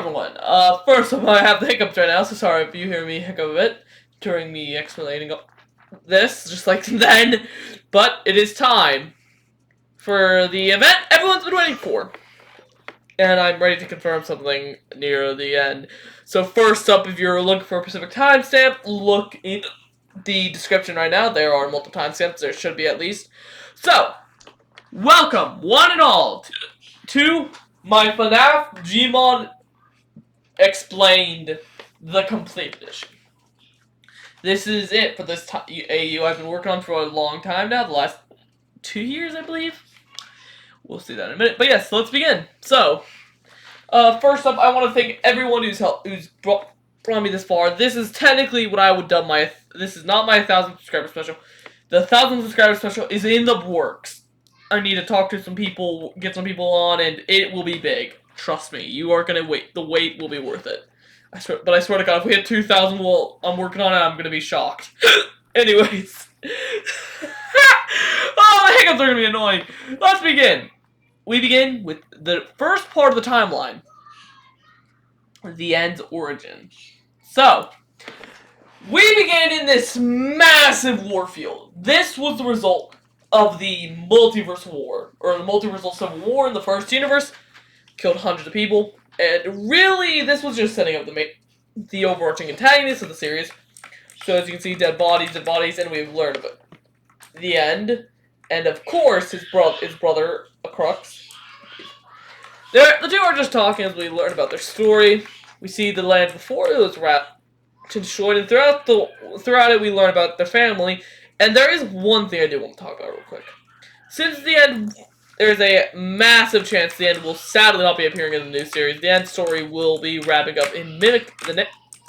everyone. First of all, I have the hiccups right now, so sorry if you hear me hiccup a bit during me explaining this, just like then. But it is time for the event everyone's been waiting for. And I'm ready to confirm something near the end. So first up, if you're looking for a specific timestamp, look in the description right now. There are multiple timestamps. There should be at least. So, welcome, one and all, to my FNAF Gmod Explained, the complete edition. This is it for this AU I've been working on for a long time now, the last 2 years, I believe. We'll see that in a minute. But yes, let's begin. So, first up, I want to thank everyone who's brought me this far. This is technically what I would dub my. This is not my 1,000 subscriber special. The 1,000 subscriber special is in the works. I need to talk to some people, get some people on, and it will be big. Trust me, you are gonna wait. The wait will be worth it. I swear to God, if we hit 2,000, well, I'm working on it. I'm gonna be shocked. Anyways, oh, the hiccups are gonna be annoying. Let's begin. We begin with the first part of the timeline, the end's origin. So, we begin in this massive warfield. This was the result of the multiverse war, or the multiversal civil war in the first universe. Killed hundreds of people, and really, this was just setting up the overarching antagonist of the series. So as you can see, dead bodies, and we've learned about the end. And of course, his brother, a crux. The two are just talking as we learn about their story. We see the land before it was destroyed, and throughout it, we learn about their family. And there is one thing I do want to talk about real quick. Since the end, there's a massive chance the end will sadly not be appearing in the new series. The end story will be wrapping up in Mimic the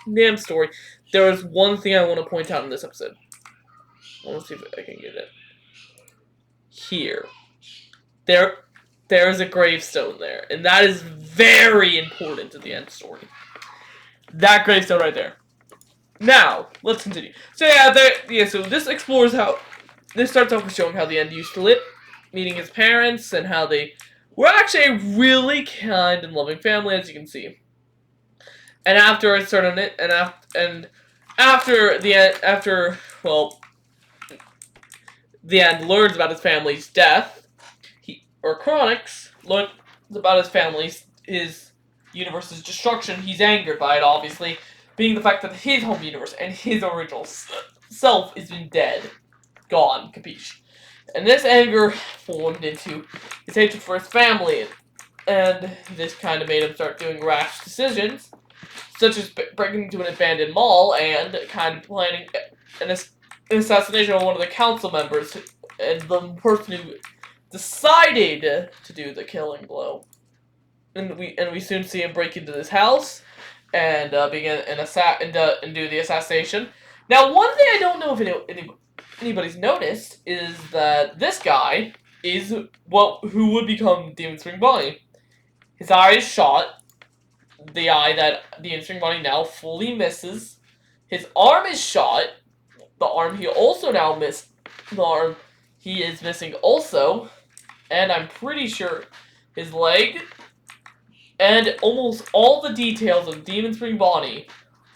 NAM story. There is one thing I want to point out in this episode. I want to see if I can get it. Here. There is a gravestone there, and that is very important to the end story. That gravestone right there. Now, let's continue. So so this explores how, this starts off with showing how the end used to live, meeting his parents, and how they were actually a really kind and loving family, as you can see. And after I started on it, after the end learns about his family's death, Chronix learns about his universe's destruction. He's angered by it, obviously, being the fact that his home universe and his original self has been dead. Gone, capiche. And this anger formed into his hatred for his family, and this kind of made him start doing rash decisions, such as breaking into an abandoned mall and kind of planning an assassination of one of the council members, and the person who decided to do the killing blow. And we soon see him break into this house and begin and do the assassination. Now, one thing I don't know if anybody's noticed is that this guy is who would become Demon Spring Bonnie. His eye is shot. The eye that Demon Spring Bonnie now fully misses. His arm is shot. The arm he also now missed. The arm he is missing also. And I'm pretty sure his leg. And almost all the details of Demon Spring Bonnie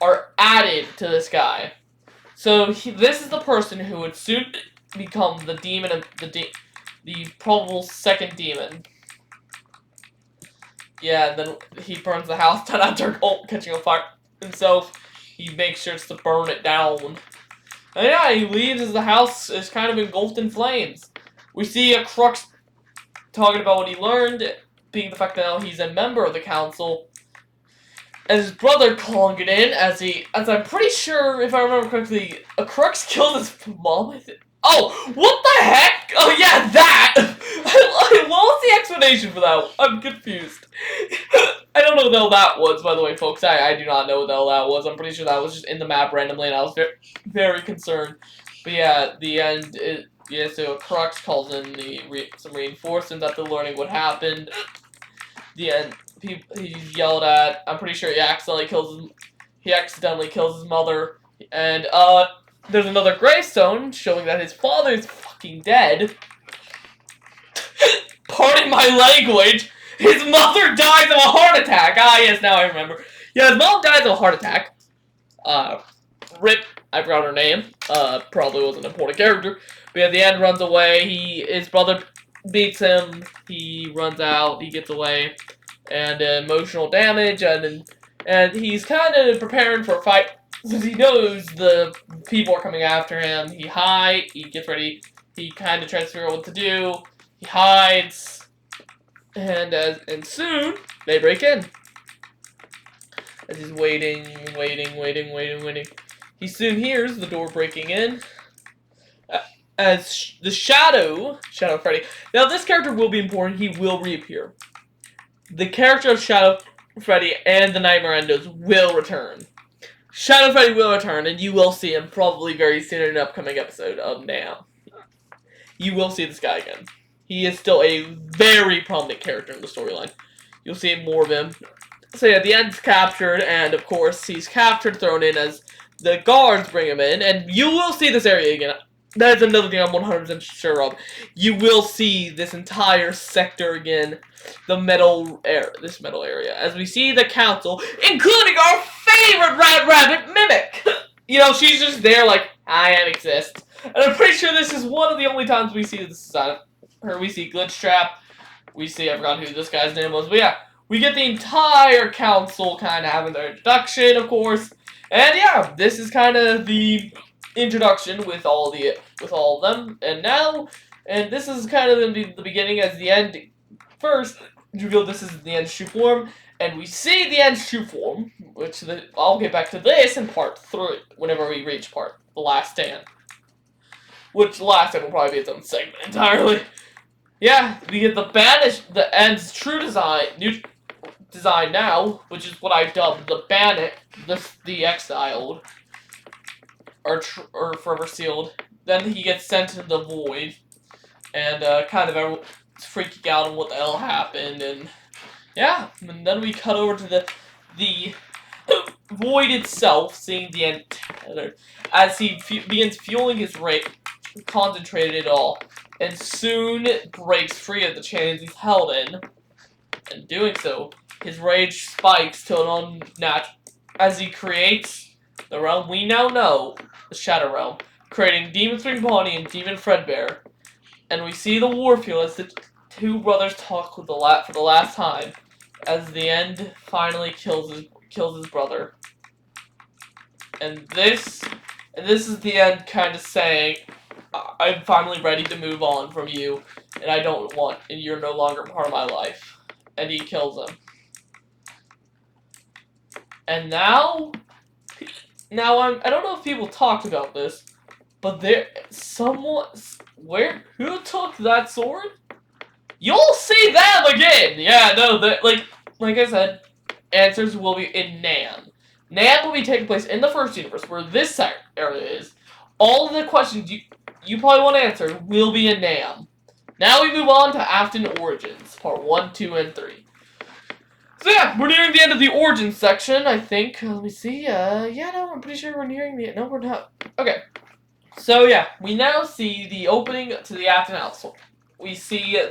are added to this guy. So this is the person who would soon become the demon of the probable second demon. Yeah, and then he burns the house down after catching on fire himself. He makes sure to burn it down. And yeah, he leaves as the house is kind of engulfed in flames. We see a crux talking about what he learned, being the fact that now he's a member of the council. And his brother calling it in, as I'm pretty sure, if I remember correctly, a crux killed his mom, I think. Oh, what the heck? Oh yeah, that! What was the explanation for that? I'm confused. I don't know what the hell that was, by the way, folks. I do not know what the hell that was. I'm pretty sure that was just in the map randomly, and I was very, very concerned. But yeah, the end, so Crux calls in some reinforcements after learning what happened. The end, he's yelled at. I'm pretty sure he accidentally kills his mother. And, there's another gravestone showing that his father's fucking dead. Pardon my language. His mother dies of a heart attack. yes, now I remember. Yeah, his mom dies of a heart attack. Rip, I forgot her name. Probably was an important character. But at the end, runs away. His brother beats him. He runs out. He gets away, and emotional damage, and he's kind of preparing for a fight since he knows the people are coming after him. He gets ready. He kind of tries to figure out what to do. He hides, and soon they break in. As he's waiting. He soon hears the door breaking in. As the Shadow Freddy. Now this character will be important. He will reappear. The character of Shadow Freddy and the Nightmare Endos will return. Shadow Freddy will return, and you will see him probably very soon in an upcoming episode of Now. You will see this guy again. He is still a very prominent character in the storyline. You'll see more of him. So yeah, the end's captured, and of course, he's captured, thrown in as the guards bring him in, and you will see this area again. That is another thing I'm 100% sure of. You will see this entire sector again, this metal area, as we see the council, including our favorite Rat Rabbit Mimic. You know, she's just there like, I am exist. And I'm pretty sure this is one of the only times we see this side of her. We see Glitch Trap. We see, I forgot who this guy's name was, but yeah. We get the entire council kind of having their introduction, of course. And yeah, this is kind of the introduction with all of them. And this is kind of the beginning as the end. First, reveal this is the end's true form. And we see the end's true form, which I'll get back to this in part 3, whenever we reach the last stand. Which the last stand will probably be its own segment entirely. Yeah, we get the end's true design, design now, which is what I dubbed the Bandit, the Exiled, or Forever Sealed. Then he gets sent into the Void, and kind of everyone's freaking out on what the hell happened, and yeah, and then we cut over to the Void itself, seeing the end as he begins fueling his rage, concentrated it all, and soon breaks free of the chains he's held in. In doing so, his rage spikes to an unnatural as he creates the realm we now know, the Shadow Realm, creating Demon Spring Bonnie and Demon Fredbear. And we see the Warfield as the two brothers talk for the last time, as the end finally kills his brother. And this is the end, kind of saying, I'm finally ready to move on from you, and you're no longer part of my life. And he kills him. And now I don't know if people talked about this, but who took that sword? You'll see them again! Yeah, no, like I said, answers will be in Nan. Nan will be taking place in the first universe, where this area is. All of the questions you probably want to answer will be in Nam. Now we move on to Afton Origins, part 1, 2, and 3. So yeah, we're nearing the end of the Origins section, I think. Let me see, yeah, no, I'm pretty sure we're nearing no, we're not. Okay. So yeah, we now see the opening to the Afton household. We see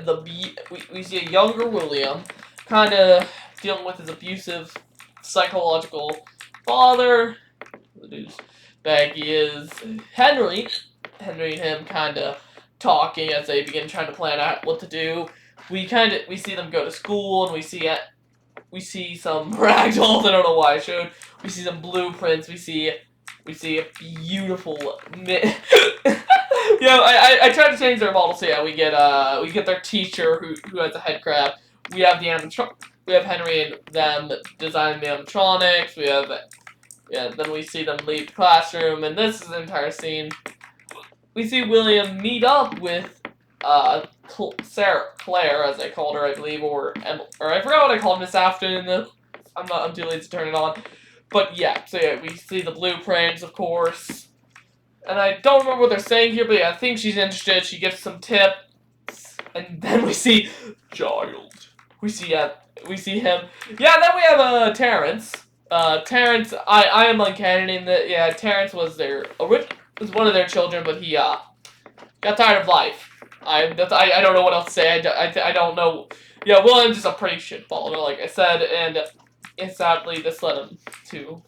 we see a younger William, kind of dealing with his abusive psychological father. Whose bag he is. Henry and him kind of talking as they begin trying to plan out what to do. We see them go to school, and we see some ragdolls. I don't know why I showed. We see some blueprints. We see a beautiful. You know, I tried to change their model. So yeah, we get their teacher who has a head crab. We have we have Henry and them designing the animatronics. Then we see them leave the classroom, and this is the entire scene. We see William meet up with Claire, as I called her, I believe, or I forgot what I called Miss Afton. I'm too lazy to turn it on. But yeah, so yeah, we see the blueprints, of course. And I don't remember what they're saying here, but yeah, I think she's interested. She gives some tips. And then we see Giles. We see him. Yeah, then we have Terrence. Terrence, I am uncanny in that, yeah, Terrence was one of their children, but he got tired of life. I don't know what else to say. I don't know. Yeah, William's just a pretty shitballer, like I said, and sadly, this led him to,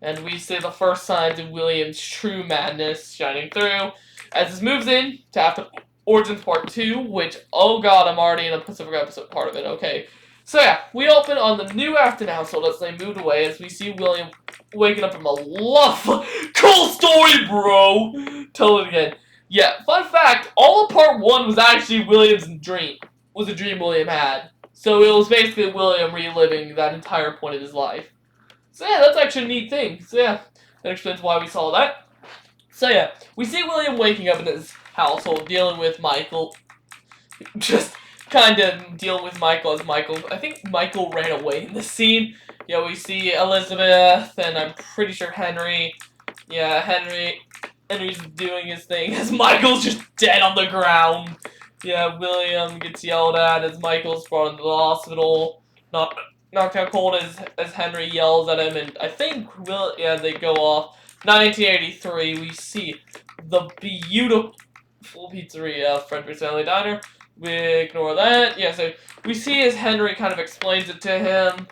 And we see the first signs of William's true madness shining through as this moves in to After Origins Part 2, which, oh god, I'm already in a Pacific episode part of it, okay. So yeah, we open on the new Afton household as they moved away as we see William waking up from a cool story, bro! Tell it again. Yeah, fun fact, all of Part 1 was actually William's dream. Was a dream William had. So it was basically William reliving that entire point of his life. So yeah, that's actually a neat thing. So yeah, that explains why we saw that. So yeah, we see William waking up in his household, dealing with Michael. Just kind of dealing with Michael as Michael. I think Michael ran away in this scene. Yeah, we see Elizabeth, and I'm pretty sure Henry. Yeah, Henry's doing his thing as Michael's just dead on the ground. Yeah, William gets yelled at as Michael's brought into the hospital. Knocked out cold as Henry yells at him, and I think they go off. 1983, we see the beautiful pizzeria, Frederick's Family Diner. We ignore that. Yeah, so we see as Henry kind of explains it to him.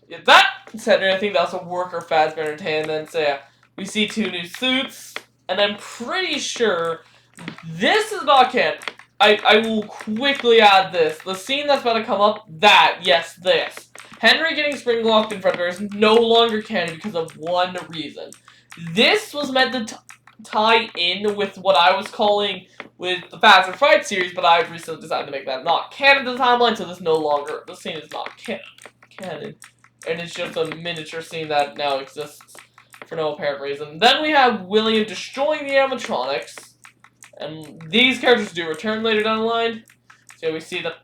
Yeah, that's Henry. I think that's a worker Fazbear Entertainment. So yeah, we see 2 new suits, and I'm pretty sure this is not canon. I will quickly add this. The scene that's about to come up, this. Henry getting spring locked in Fredbear is no longer canon because of one reason. This was meant to tie in with what I was calling with the Fast and Fright series, but I've recently decided to make that not canon to the timeline, so the scene is not canon. And it's just a miniature scene that now exists for no apparent reason. Then we have William destroying the animatronics. And these characters do return later down the line. So we see the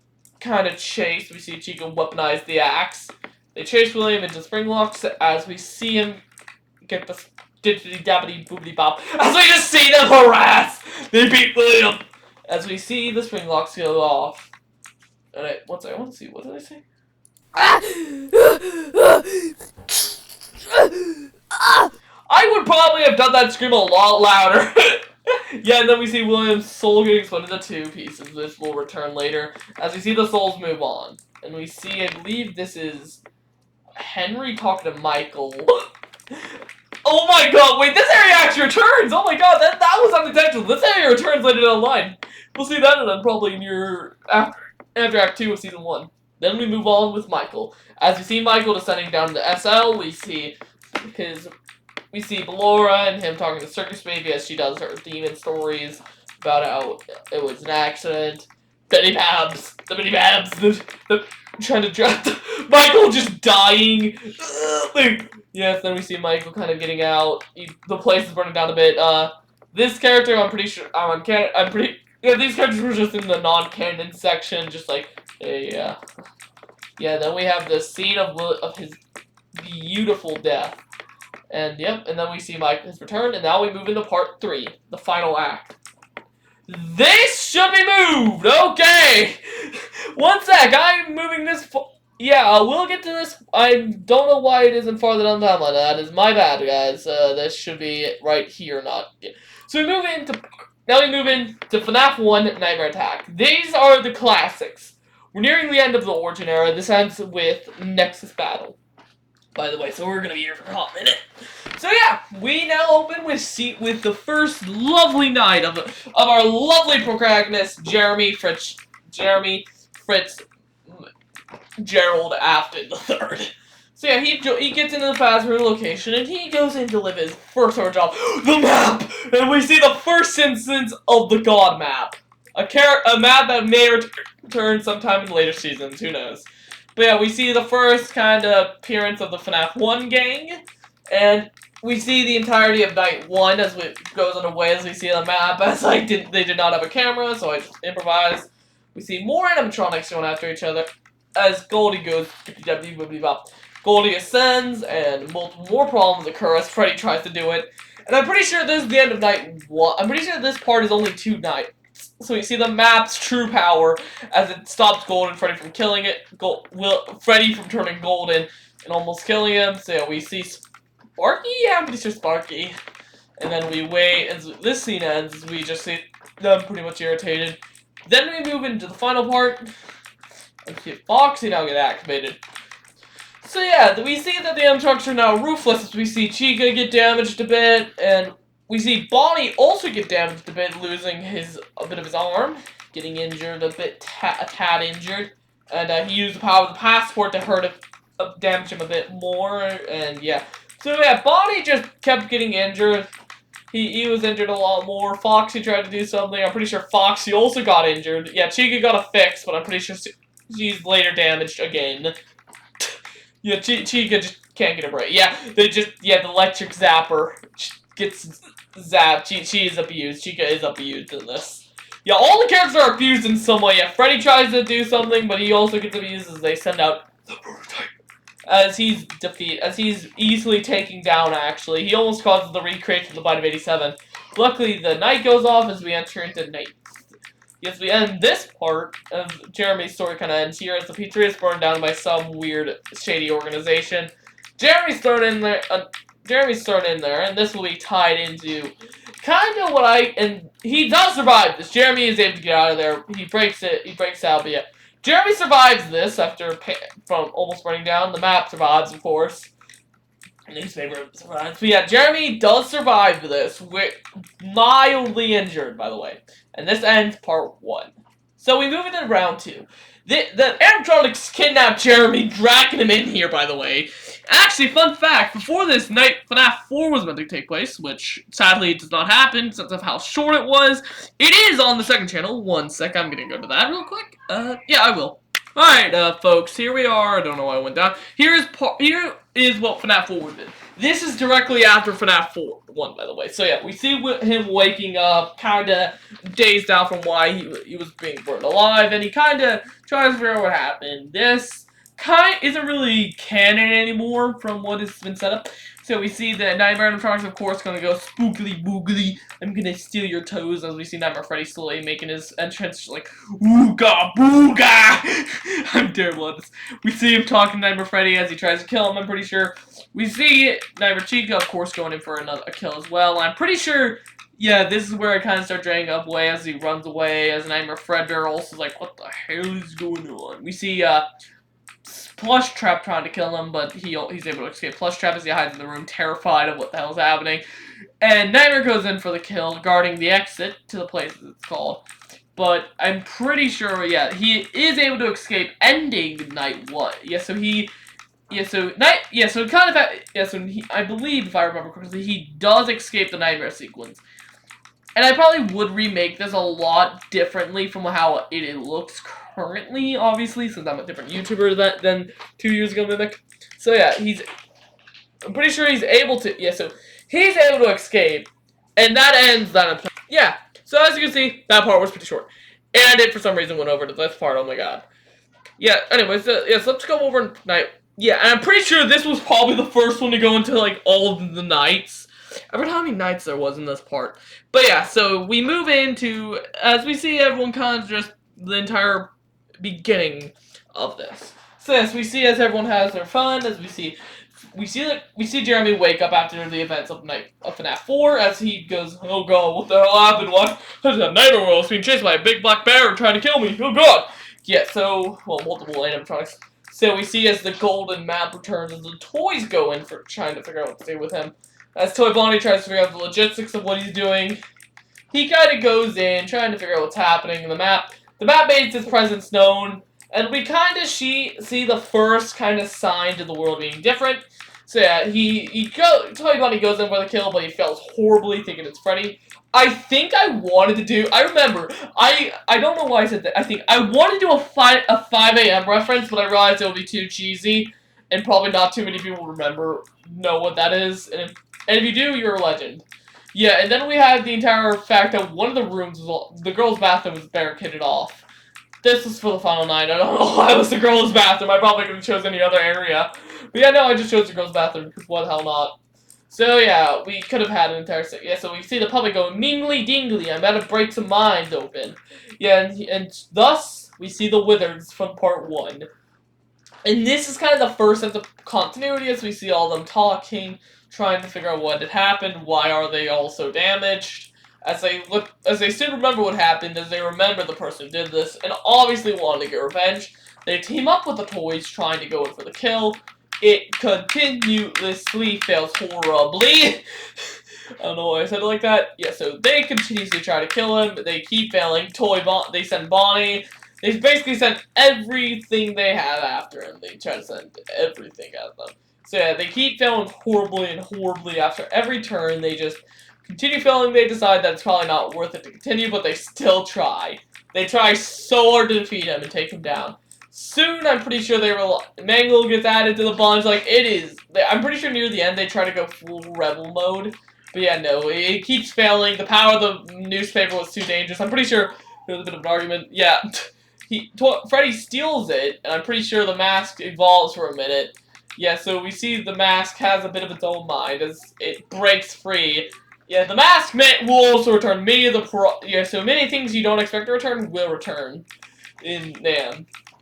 kind of chase. We see Chico weaponize the axe. They chase William into Springlocks as we see him get the diddly dabbity boobity bop. As we just see them harass! They beat William! As we see the Springlocks go off. And I want to see, what did I say? I would probably have done that scream a lot louder. Yeah, and then we see William's soul getting split into 2 pieces. This will return later as we see the souls move on. And we see, I believe this is Henry talking to Michael. Oh my god, wait, this area actually returns! Oh my god, that was unintentional. This area returns later down the line. We'll see that then probably near after Act 2 of Season 1. Then we move on with Michael. As we see Michael descending down to SL, we see Laura and him talking to Circus Baby as she does her demon stories about how it was an accident. The Betty Babs, trying to draft Michael just dying. Yes, then we see Michael kind of getting out. The place is burning down a bit. This character, I'm pretty sure, these characters were just in the non-canon section, just like, yeah. Yeah, then we have the scene of his beautiful death. And yep, and then we see his return, and now we move into part 3, the final act. This should be moved! Okay! One sec, I'm moving this. Yeah, we'll get to this. I don't know why it isn't farther down the timeline. That is my bad, guys. This should be right here, not. Yeah. So we move into. Now we move into FNAF 1 Nightmare Attack. These are the classics. We're nearing the end of the Origin era. This ends with Nexus Battle. By the way, so we're gonna be here for a hot minute. So yeah, we now open with the first lovely night of our lovely protagonist, Jeremy Fritz Gerald Afton III. So yeah, he gets into the Fazbear location and he goes in to live his first ever job, the map, and we see the first instance of the God map, a map that may return sometime in later seasons. Who knows? But yeah, we see the first kind of appearance of the FNAF 1 gang, and we see the entirety of Night 1 as it goes underway as we see the map, as they did not have a camera, so I just improvised. We see more animatronics going after each other, as Goldie goes, Goldie ascends, and multiple more problems occur as Freddy tries to do it. And I'm pretty sure this is the end of Night 1. I'm pretty sure this part is only 2 nights. So we see the map's true power as it stops Golden Freddy from killing it. Freddy from turning golden and almost killing him. So yeah, we see Sparky? Yeah, I'm pretty sure Sparky. And then we wait, and this scene ends. We just see them pretty much irritated. Then we move into the final part. And see Foxy now get activated. So yeah, we see that the M-Trucks are now roofless as we see Chica get damaged a bit, and we see Bonnie also get damaged a bit, losing a bit of his arm, getting injured a tad injured, and he used the power of the passport to damage him a bit more, and yeah. So yeah, Bonnie just kept getting injured. He was injured a lot more. Foxy tried to do something. I'm pretty sure Foxy also got injured. Yeah, Chica got a fix, but I'm pretty sure she's later damaged again. Yeah, Chica just can't get a break. Yeah, the electric zapper gets zapped. She is abused. Chica is abused in this. Yeah, all the characters are abused in some way. Yeah, Freddy tries to do something, but he also gets abused as they send out the prototype. As he's easily taken down, actually. He almost causes the recreation of the Bite of 87. Luckily, the night goes off as we enter into night. Yes, we end this part of Jeremy's story kind of ends here as the pizzeria is burned down by some weird, shady organization. Jeremy's thrown in there, and this will be tied into kind of and he does survive this. Jeremy is able to get out of there. He breaks out, but yeah. Jeremy survives this from almost burning down. The map survives, of course. Newspaper survives. But yeah, Jeremy does survive this. Mildly injured, by the way. And this ends part 1. So we move into round 2. The animatronics kidnapped Jeremy, dragging him in here, by the way. Actually, fun fact, before this night, FNAF 4 was meant to take place, which sadly does not happen since of how short it was. It is on the second channel. One sec, I'm gonna go to that real quick. Yeah, I will. Alright, folks, here we are. I don't know why I went down. Here is what FNAF 4 did. This is directly after FNAF 1, by the way. So yeah, we see him waking up, kinda dazed out from why he was being burned alive, and he kinda tries to figure out what happened. This isn't really canon anymore from what has been set up. So we see that Nightmare Animatronics, of course, gonna go spookily boogly. I'm gonna steal your toes as we see Nightmare Freddy slowly making his entrance, like, ooga booga! I'm terrible at this. We see him talking to Nightmare Freddy as he tries to kill him, I'm pretty sure. We see Nightmare Chica, of course, going in for a kill as well. I'm pretty sure, yeah, this is where I kind of start dragging up away as he runs away, as Nightmare Freddy also is like, what the hell is going on? We see, Plush Trap trying to kill him, but he's able to escape Plush Trap as he hides in the room, terrified of what the hell's happening. And Nightmare goes in for the kill, guarding the exit to the place it's called. But I'm pretty sure, yeah, he is able to escape, ending night 1. Yeah, so I believe, if I remember correctly, he does escape the nightmare sequence. And I probably would remake this a lot differently from how it looks currently, obviously, since I'm a different YouTuber than 2 years ago, Mimic. So yeah, I'm pretty sure he's able to, yeah, so he's able to escape, and that ends that. Yeah, so as you can see, that part was pretty short. And I did, for some reason, went over to this part, oh my god. Yeah, anyways, so let's go over night. Yeah, and I'm pretty sure this was probably the first one to go into, like, all of the nights. I forgot how many nights there was in this part. But yeah, so we move into, as we see everyone kind of just, the entire beginning of this. So yes, we see as everyone has their fun, as we see Jeremy wake up after the events of FNAF 4, as he goes, oh god, what the hell happened? What? There's a nightmare world. I was being chased by a big black bear trying to kill me. Oh god! Yeah, so, well, multiple animatronics. So we see as the golden map returns, as the toys go in for trying to figure out what to do with him. As Toy Bonnie tries to figure out the logistics of what he's doing, he kind of goes in, trying to figure out what's happening in the map. The map makes his presence known, and we kind of see the first kind of sign to the world being different. So yeah, Toy Bonnie goes in for the kill, but he fails horribly, thinking it's Freddy. I think I wanted to do, I remember, I don't know why I said that, I think I wanted to do a 5 a.m. reference, but I realized it would be too cheesy, and probably not too many people know what that is, and if you do, you're a legend. Yeah, and then we have the entire fact that one of the rooms, the girls' bathroom was barricaded off. This was for the final night. I don't know why it was the girls' bathroom. I probably could have chose any other area. But yeah, no, I just chose the girls' bathroom, because what the hell not. So yeah, we could have had an entire set. Yeah, so we see the public going, mingly dingly, I'm about to break some minds open. Yeah, and thus, we see the Withers from part 1. And this is kind of the first sense of continuity as we see all of them talking, trying to figure out what had happened, why are they all so damaged. As they still remember what happened, as they remember the person who did this, and obviously wanted to get revenge. They team up with the toys, trying to go in for the kill. it continuously fails horribly. I don't know why I said it like that. Yeah, so they continuously try to kill him, but they keep failing. They send Bonnie. They basically send everything they have after him. They try to send everything at them. So yeah, they keep failing horribly and horribly after every turn. They just continue failing. They decide that it's probably not worth it to continue, but they still try. They try so hard to defeat him and take him down. Soon, I'm pretty sure Mangle gets added to the bunch. Like, it is. I'm pretty sure near the end they try to go full rebel mode. But yeah, no, it keeps failing. The power of the newspaper was too dangerous. I'm pretty sure there was a bit of an argument. Yeah, Freddy steals it, and I'm pretty sure the mask evolves for a minute. Yeah, so we see the mask has a bit of its own mind as it breaks free. Yeah, the mask will also return many of the so many things you don't expect to return will return.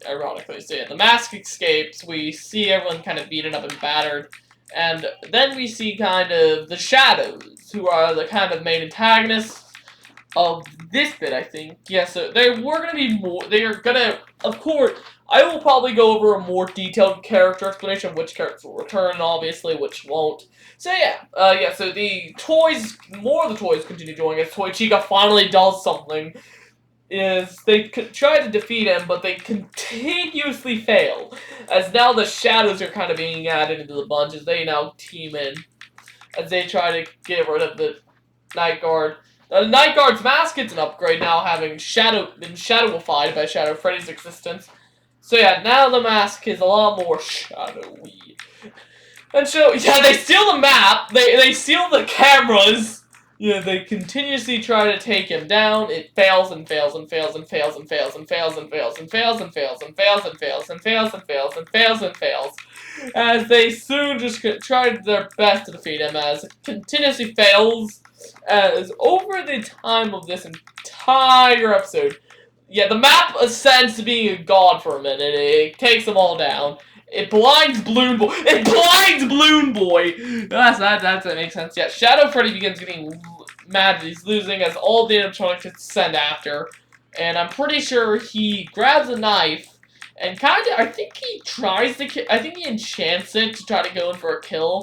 Ironically. So yeah, the mask escapes. We see everyone kind of beaten up and battered. And then we see kind of the Shadows, who are the kind of main antagonists of this bit, I think. Yeah, so they are gonna, of course, I will probably go over a more detailed character explanation of which characters will return, obviously, which won't. So yeah, so more of the toys continue joining us. Toy Chica finally does something. They try to defeat him, but they continuously fail. As now the Shadows are kind of being added into the bunch as they now team in. As they try to get rid of the Night Guard. The Night Guard's mask gets an upgrade now, having been shadowified by Shadow Freddy's existence. So yeah, now the mask is a lot more shadowy. And so, yeah, they steal the map, they steal the cameras. Yeah, they continuously try to take him down. It fails and fails and fails and fails and fails and fails and fails and fails and fails and fails and fails and fails and fails and fails and fails. As they soon just try their best to defeat him, as it continuously fails. As over the time of this entire episode, yeah, the map ascends to being a god for a minute. It takes them all down. It blinds Balloon Boy. It blinds Balloon Boy! That makes sense. Yeah, Shadow Freddy begins getting mad that he's losing as all the animatronics send after. And I'm pretty sure he grabs a knife and I think he enchants it to try to go in for a kill.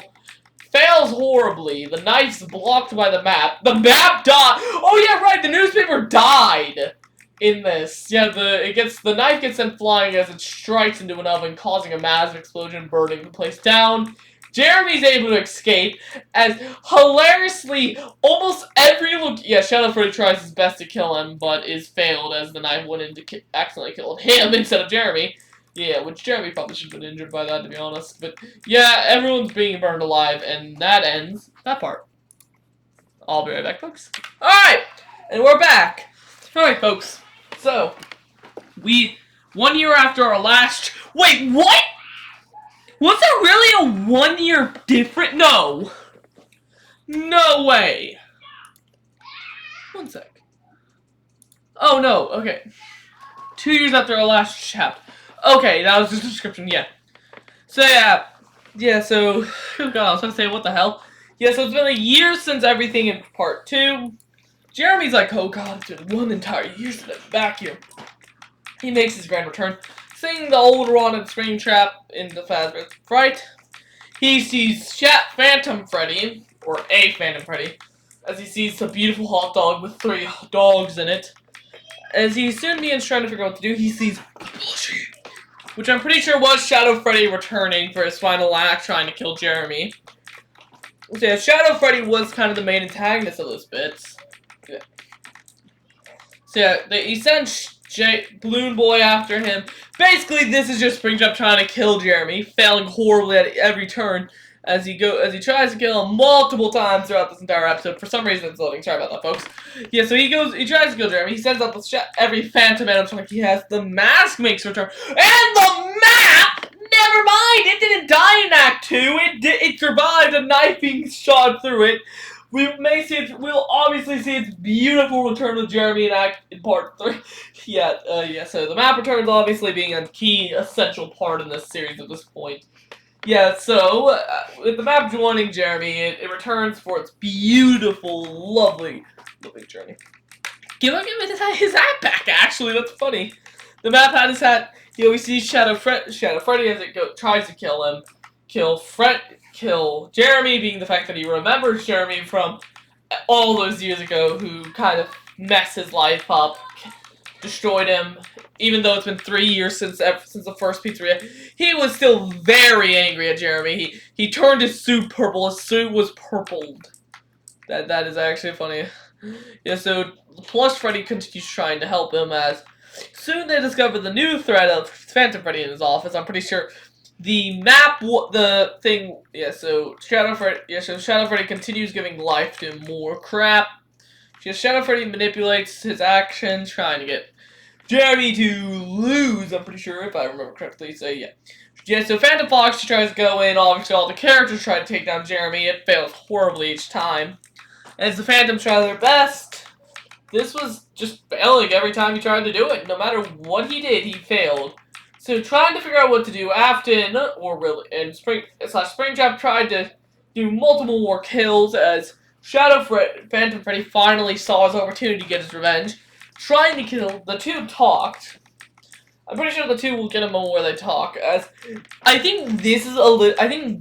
Fails horribly. The knife's blocked by the map. The map died! Oh yeah, right, the newspaper died! In this, yeah, the knife gets sent flying as it strikes into an oven, causing a massive explosion, burning the place down. Jeremy's able to escape, as hilariously, almost Shadow Freddy tries his best to kill him, but is failed as the knife went in to accidentally kill him instead of Jeremy. Yeah, which Jeremy probably should have been injured by that, to be honest. But yeah, everyone's being burned alive, and that ends that part. I'll be right back, folks. Alright, and we're back. Alright, folks. So, 1 year after our last... Wait, what? Was there really a 1 year difference? No. No way. 1 sec. Oh, no, okay. 2 years after our last chapter. Okay, that was the description, yeah. So, yeah. Yeah, so... Oh, God, I was gonna say, what the hell? Yeah, so it's been a year since everything in part 2. Jeremy's like, oh god, it's been 1 entire year since I'm back here. He makes his grand return, seeing the old Ron Springtrap in the Fazbear's Fright. He sees Phantom Freddy, or a Phantom Freddy, as he sees a beautiful hot dog with 3 dogs in it. As he soon begins trying to figure out what to do, he sees Blushy, which I'm pretty sure was Shadow Freddy returning for his final act, trying to kill Jeremy. So yeah, Shadow Freddy was kind of the main antagonist of those bits. So yeah, he sends Balloon Boy after him. Basically, this is just Springtrap trying to kill Jeremy, failing horribly at every turn as he tries to kill him multiple times throughout this entire episode. For some reason, it's loading. Sorry about that, folks. Yeah, so he tries to kill Jeremy. He sends out every Phantom animatronic he has. The mask makes a return, and the map. Never mind, it didn't die in Act 2. It survived a knife being shot through it. We'll obviously see its beautiful return with Jeremy in part 3. Yeah, so the map returns obviously being a key, essential part in this series at this point. Yeah, so, with the map joining Jeremy, it returns for its beautiful, lovely journey. Give him his hat back, actually, that's funny. The map had his hat. Here we see Shadow Freddy as it tries to kill him. kill Jeremy, being the fact that he remembers Jeremy from all those years ago, who kind of messed his life up, destroyed him. Even though it's been 3 years since the first pizzeria, he was still very angry at Jeremy. He turned his suit purple. His suit was purpled. That is actually funny. Yeah, so Plush Freddy continues trying to help him as soon they discover the new threat of Phantom Freddy in his office. I'm pretty sure the map, so Shadow Freddy continues giving life to more crap. Shadow Freddy manipulates his actions, trying to get Jeremy to lose, I'm pretty sure, if I remember correctly, so yeah. Yeah, so Phantom Fox tries to go in, obviously all the characters try to take down Jeremy, it fails horribly each time. As the Phantoms try their best, this was just failing every time he tried to do it. No matter what he did, he failed. So trying to figure out what to do, Afton, and Springtrap tried to do multiple more kills as Phantom Freddy finally saw his opportunity to get his revenge. Trying to kill, the two talked. I'm pretty sure the two will get a moment where they talk, as I think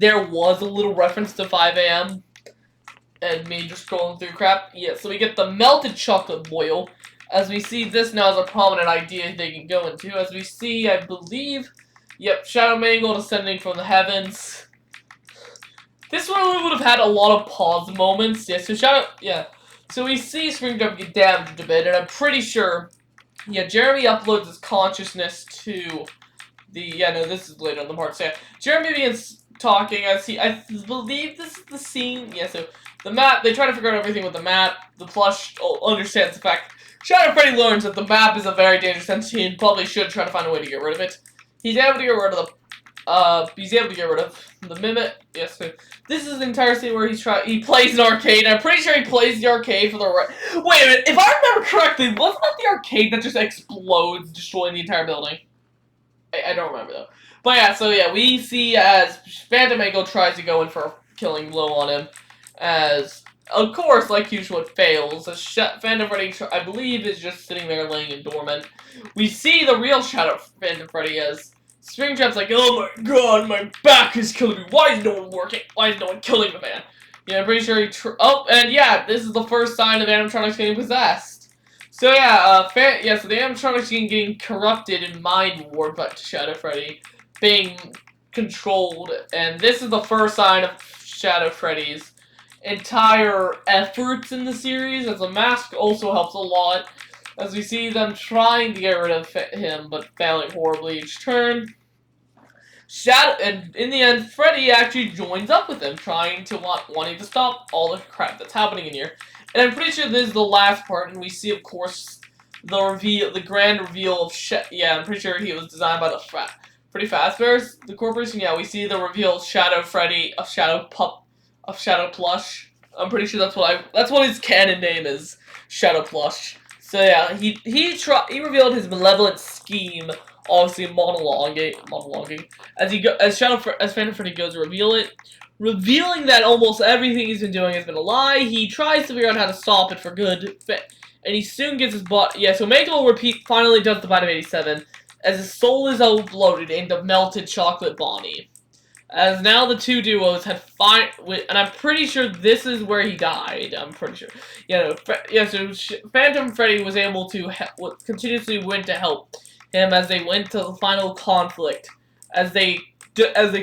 there was a little reference to 5 AM. And me just scrolling through crap. Yeah, so we get the melted chocolate boil. As we see, this now is a prominent idea they can go into. As we see, I believe, yep, Shadow Mangle descending from the heavens. This one would have had a lot of pause moments. Yeah, so we see Springtrap get damaged a bit, and I'm pretty sure, yeah, Jeremy uploads his consciousness to this is later on the part. So yeah, Jeremy begins talking as I believe this is the scene. Yeah, so the map, they try to figure out everything with the map. The Plush understands the fact Shadow Freddy learns that the map is a very dangerous entity and probably should try to find a way to get rid of it. He's able to get rid of the Mimic. Yes, so this is the entire scene where he plays an arcade. I'm pretty sure he plays the arcade for the wait a minute, if I remember correctly, wasn't that the arcade that just explodes, destroying the entire building? I don't remember though. But yeah, so yeah, we see as Phantom Mangle tries to go in for a killing blow on him, as of course, like usual, it fails. As Phantom Freddy, I believe, is just sitting there laying in dormant. We see the real Shadow Phantom Freddy as Springtrap's like, oh my god, my back is killing me. Why is no one working? Why is no one killing the man? Yeah, I'm pretty sure and yeah, this is the first sign of animatronics getting possessed. So yeah, so the animatronics getting corrupted and mind warped by Shadow Freddy being controlled, and this is the first sign of Shadow Freddy's entire efforts in the series, as the mask also helps a lot, as we see them trying to get rid of him, but failing horribly each turn. And in the end, Freddy actually joins up with them, wanting to stop all the crap that's happening in here. And I'm pretty sure this is the last part, and we see, of course, the grand reveal of I'm pretty sure he was designed by the Freddy Fazbear's, the corporation. Yeah, we see the reveal of Shadow Freddy, of Shadow Plush. I'm pretty sure that's what his canon name is, Shadow Plush. So yeah, he revealed his malevolent scheme, obviously monologuing as Phantom Freddy goes to revealing that almost everything he's been doing has been a lie. He tries to figure out how to stop it for good, and he soon gets his body. Yeah, so Mangle finally does the Vitamin 87, as his soul is overloaded into melted chocolate body. As now the two duos had and I'm pretty sure this is where he died. I'm pretty sure. So Phantom Freddy was able to continuously went to help him as they went to the final conflict, as they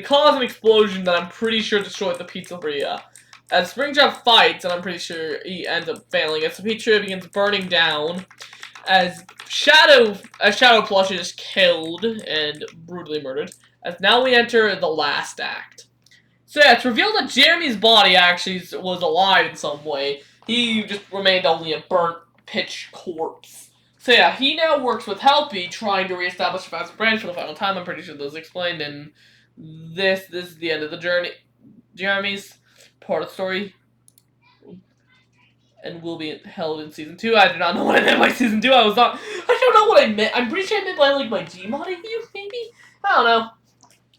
caused an explosion that I'm pretty sure destroyed the pizzeria. As Springtrap fights, and I'm pretty sure he ends up failing, as the pizzeria begins burning down, as Shadow Plush is killed and brutally murdered. As now we enter the last act. So yeah, it's revealed that Jeremy's body actually was alive in some way. He just remained only a burnt pitch corpse. So yeah, he now works with Helpy, trying to reestablish the Fast Branch for the final time. I'm pretty sure those explained in this. This is the end of the journey. Jeremy's part of the story, and will be held in Season 2. I do not know what I meant by Season 2. I don't know what I meant. I'm pretty sure I meant by, like, my Gmod review, maybe? I don't know.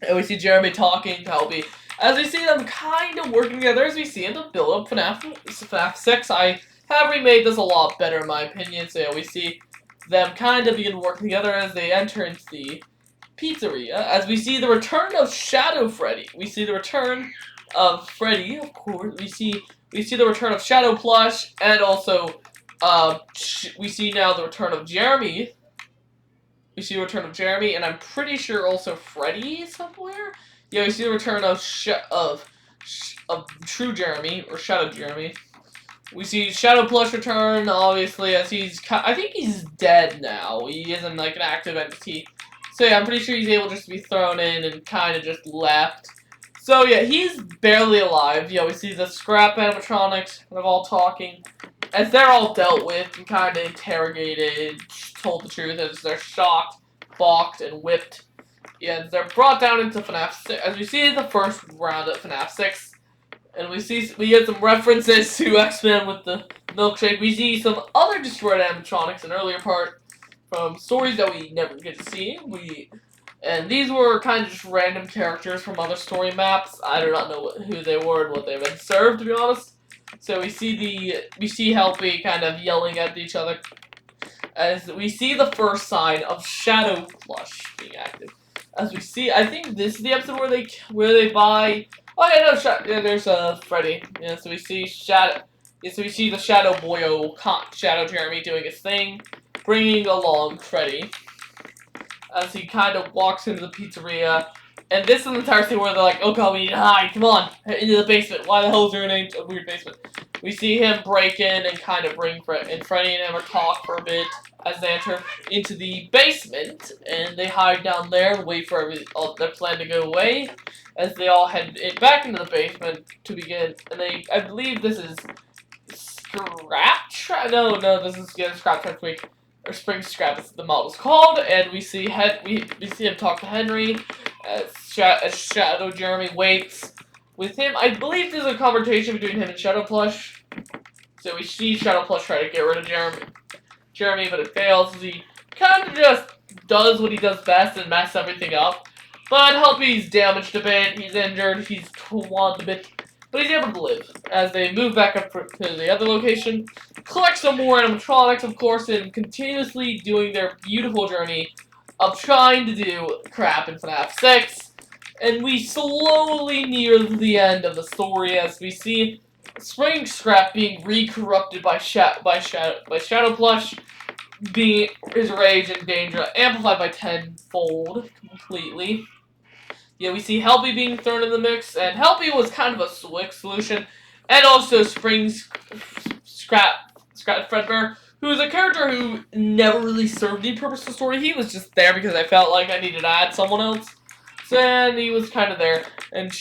And we see Jeremy talking to Helpy. As we see them kind of working together, as we see in the build up FNAF 6, I have remade this a lot better in my opinion. So yeah, we see them kind of begin working together as they enter into the pizzeria as we see the return of Shadow Freddy. We see the return of Freddy, of course. We see the return of Shadow Plush, and also we see now the return of Jeremy. We see the return of Jeremy, and I'm pretty sure also Freddy somewhere. Yeah, we see the return of True Jeremy or Shadow Jeremy. We see Shadow Plush return, obviously, as I think he's dead now. He isn't like an active entity. So yeah, I'm pretty sure he's able just to be thrown in and kind of just left. So yeah, he's barely alive. Yeah, we see the scrap animatronics, they're all talking. As they're all dealt with and kind of interrogated, told the truth, as they're shocked, balked, and whipped. Yeah, they're brought down into FNAF 6, as we see the first round of FNAF 6. And we get some references to X-Men with the milkshake. We see some other destroyed animatronics in an earlier part from stories that we never get to see. And these were kind of just random characters from other story maps. I do not know who they were and what they've been served, to be honest. So we see Helpy kind of yelling at each other as we see the first sign of Shadow Plush being active. As we see, I think this is the episode where they buy. Oh yeah, no, yeah, there's Freddy. Yeah, so we see Shadow. Yeah, so we see the Shadow Boyo, Shadow Jeremy doing his thing, bringing along Freddy as he kind of walks into the pizzeria. And this is the entire scene where they're like, "Oh god, we need to hide! Come on, into the basement. Why the hell is there a weird basement?" We see him break in and kind of bring Freddy and him talk for a bit as they enter into the basement, and they hide down there and wait for their plan to go away. As they all head back into the basement to begin, and I believe this is Scrap Trap. No, this is Scrap Trap Week or Spring Scrap, as the model's called. And we see we see him talk to Henry as Shadow Jeremy waits with him. I believe there's a conversation between him and Shadow Plush. So we see Shadow Plush try to get rid of Jeremy, but it fails. He kind of just does what he does best and mess everything up. But Helpy's damaged a bit, he's injured, he's swamped a bit, but he's able to live. As they move back up to the other location, collect some more animatronics, of course, and continuously doing their beautiful journey of trying to do crap in FNAF 6. And we slowly near the end of the story as we see Spring Scrap being re-corrupted by Shadow Plush, being his rage and danger amplified by tenfold completely. Yeah, we see Helpy being thrown in the mix, and Helpy was kind of a quick solution, and also Scrap Fredbear, who's a character who never really served any purpose to the story. He was just there because I felt like I needed to add someone else. So, and he was kind of there. And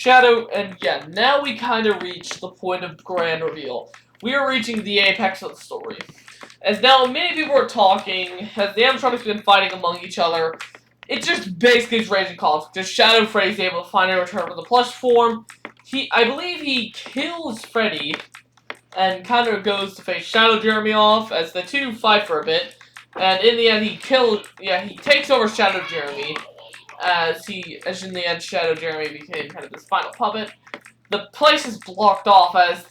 yeah, now we kind of reach the point of grand reveal. We are reaching the apex of the story. As now many people are talking, as the animatronics have been fighting among each other, it just basically is raising conflict. Just Shadow Freddy's able to finally return to the plush form. I believe he kills Freddy and kind of goes to face Shadow Jeremy off as the two fight for a bit. And in the end, he takes over Shadow Jeremy as in the end, Shadow Jeremy became kind of this final puppet. The place is blocked off as